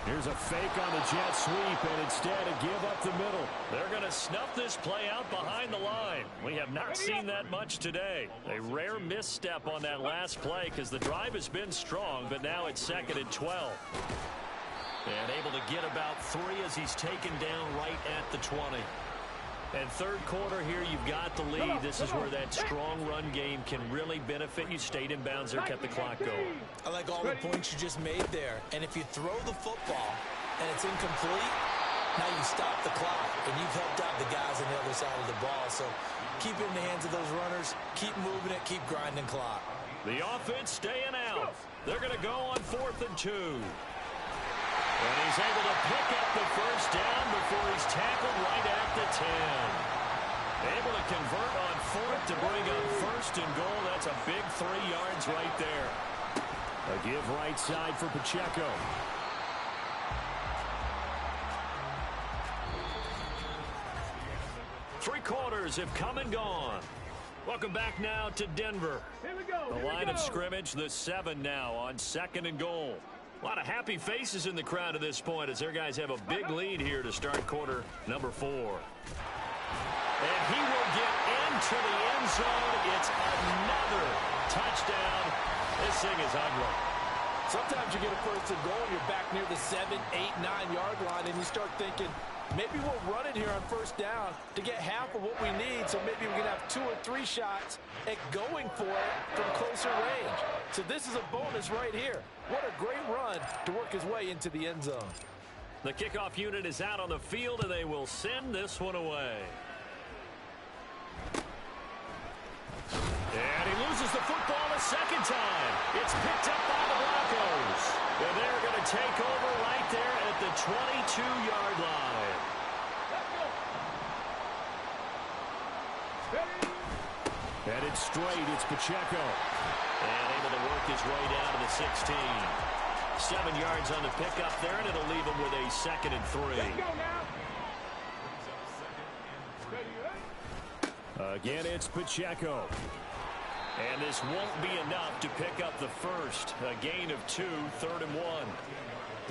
Here's a fake on the jet sweep, and instead a give up the middle. They're going to snuff this play out behind the line. We have not seen that much today. A rare misstep on that last play because the drive has been strong, but now it's 2nd and 12. And able to get about 3 as he's taken down right at the 20. And third quarter here, you've got the lead. This is where that strong run game can really benefit you. Stayed in bounds there, kept the clock going. I like all the points you just made there. And if you throw the football and it's incomplete, now you stop the clock, and you've helped out the guys on the other side of the ball. So keep it in the hands of those runners. Keep moving it. Keep grinding clock. The offense staying out. They're going to go on 4th and 2. And he's able to pick up the first down before he's tackled right at the 10. Able to convert on 4th to bring up 1st and goal. That's a big 3 yards right there. A give right side for Pacheco. Three quarters have come and gone. Welcome back now to Denver. The line of scrimmage, the 7 now on 2nd and goal. A lot of happy faces in the crowd at this point as their guys have a big lead here to start quarter number 4. And he will get into the end zone. It's another touchdown. This thing is ugly. Sometimes you get a 1st and goal and you're back near the 7, 8, 9-yard line, and you start thinking, maybe we'll run it here on 1st down to get half of what we need, so maybe we can have 2 or 3 shots at going for it from closer range. So this is a bonus right here. What a great run to work his way into the end zone. The kickoff unit is out on the field, and they will send this one away. And he loses the football a second time. It's picked up by the Broncos. And they're going to take over right there at the 22-yard line. And it's straight. It's Pacheco. And able to work his way down to the 16. 7 yards on the pickup there, and it'll leave him with a 2nd and 3. Again, it's Pacheco. And this won't be enough to pick up the first. A gain of 2, 3rd and 1.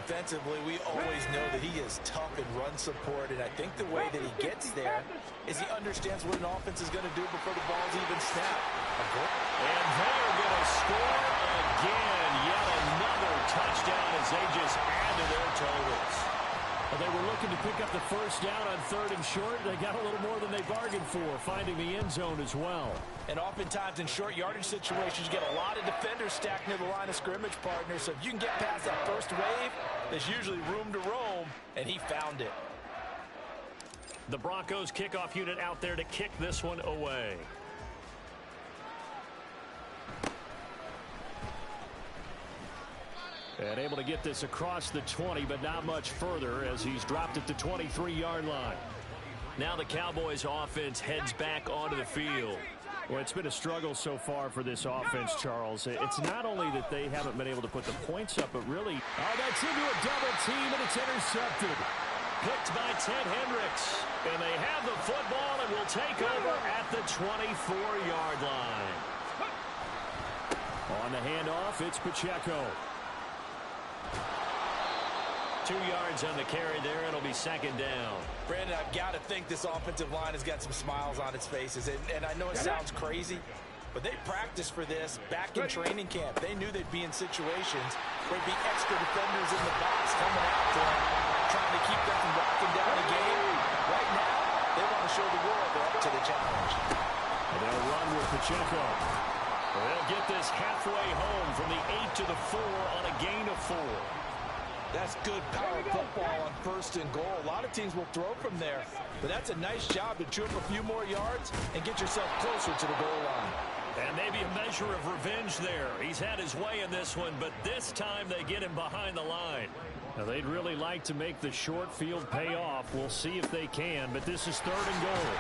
Defensively, we always know that he is tough in run support, and I think the way that he gets there is he understands what an offense is going to do before the ball's even snapped. And they're going to score again. Yet another touchdown as they just add to their totals. Well, they were looking to pick up the first down on 3rd and short. They got a little more than they bargained for, finding the end zone as well. And oftentimes in short yardage situations, you get a lot of defenders stacked near the line of scrimmage, partner. So if you can get past that first wave, there's usually room to roam, and he found it. The Broncos kickoff unit out there to kick this one away. And able to get this across the 20, but not much further as he's dropped it to 23-yard line. Now the Cowboys offense heads back onto the field. Well, it's been a struggle so far for this offense, Charles. It's not only that they haven't been able to put the points up, but really... Oh, that's into a double team, and it's intercepted. Picked by Ted Hendricks. And they have the football and will take over at the 24-yard line. On the handoff, it's Pacheco. 2 yards on the carry there. It'll be 2nd down. Brandon, I've got to think this offensive line has got some smiles on its faces. And I know it sounds crazy, but they practiced for this back in training camp. They knew they'd be in situations where there'd be extra defenders in the box coming out to them, trying to keep them from locking down the game. Right now, they want to show the world they're up to the challenge. And they'll run with Pacheco. They'll get this halfway home from the 8 to the 4 on a gain of 4. That's good power football on 1st and goal. A lot of teams will throw from there, but that's a nice job to chew up a few more yards and get yourself closer to the goal line. And maybe a measure of revenge there. He's had his way in this one, but this time they get him behind the line. Now, they'd really like to make the short field pay off. We'll see if they can, but this is 3rd and goal.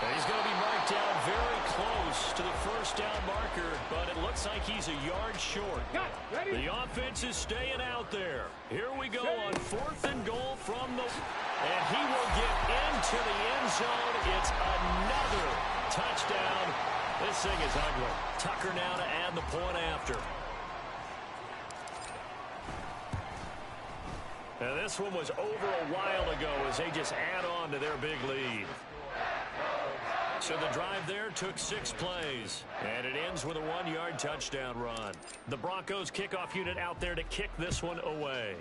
And he's going to be marked down very close to the first down marker, but it looks like he's a yard short. The offense is staying out there. Here we go on 4th and goal from the... And he will get into the end zone. It's another touchdown. This thing is ugly. Tucker now to add the point after. Now this one was over a while ago as they just add on to their big lead. So the drive there took 6 plays, and it ends with a 1-yard touchdown run. The Broncos kickoff unit out there to kick this one away.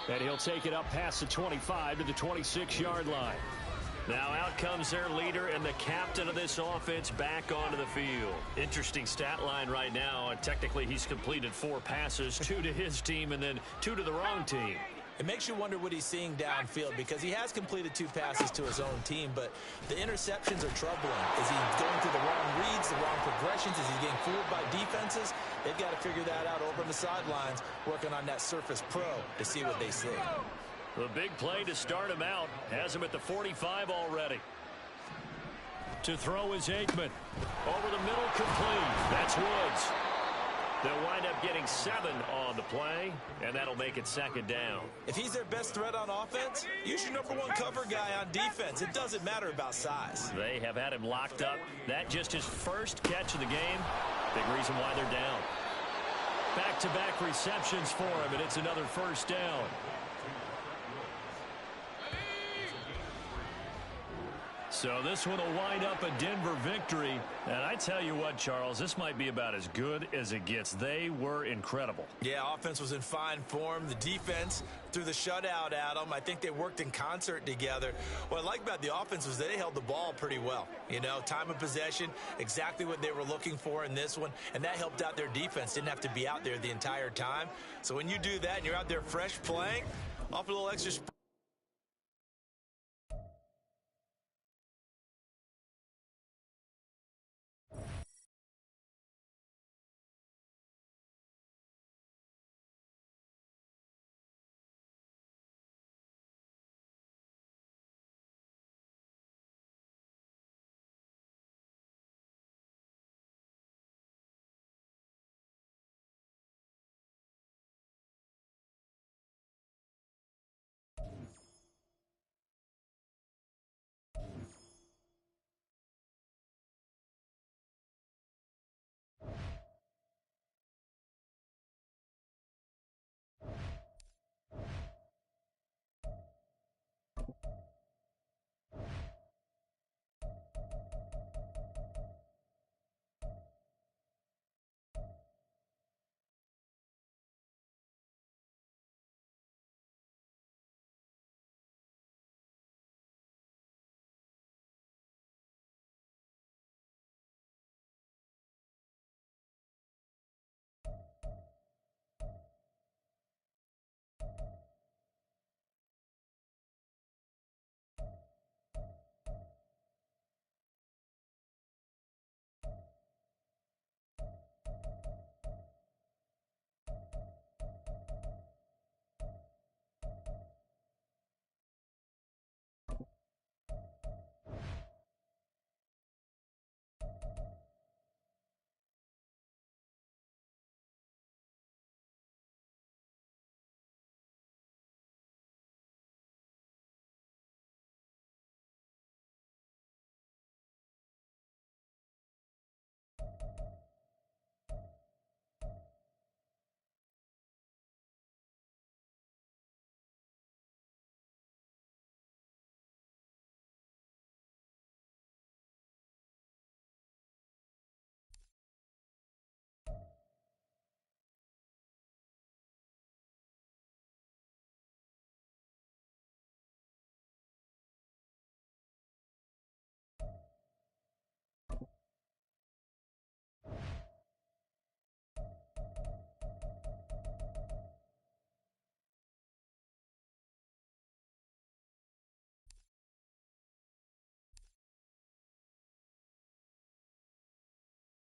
And he'll take it up past the 25 to the 26-yard line. Now out comes their leader and the captain of this offense back onto the field. Interesting stat line right now. And technically, he's completed 4 passes, 2 to his team and then 2 to the wrong team. It makes you wonder what he's seeing downfield because he has completed 2 passes to his own team, but the interceptions are troubling. Is he going through the wrong reads, the wrong progressions? Is he getting fooled by defenses? They've got to figure that out over on the sidelines, working on that Surface Pro to see what they see. The big play to start him out has him at the 45 already. To throw is Aikman. Over the middle, complete. That's Woods. They'll wind up getting 7 on the play, and that'll make it 2nd down. If he's their best threat on offense, use your #1 cover guy on defense. It doesn't matter about size. They have had him locked up. That just his first catch of the game. Big reason why they're down. Back-to-back receptions for him, and it's another first down. So this one will wind up a Denver victory. And I tell you what, Charles, this might be about as good as it gets. They were incredible. Yeah, offense was in fine form. The defense threw the shutout at them. I think they worked in concert together. What I like about the offense was they held the ball pretty well. You know, time of possession, exactly what they were looking for in this one. And that helped out their defense. Didn't have to be out there the entire time. So when you do that and you're out there fresh playing, off a little extra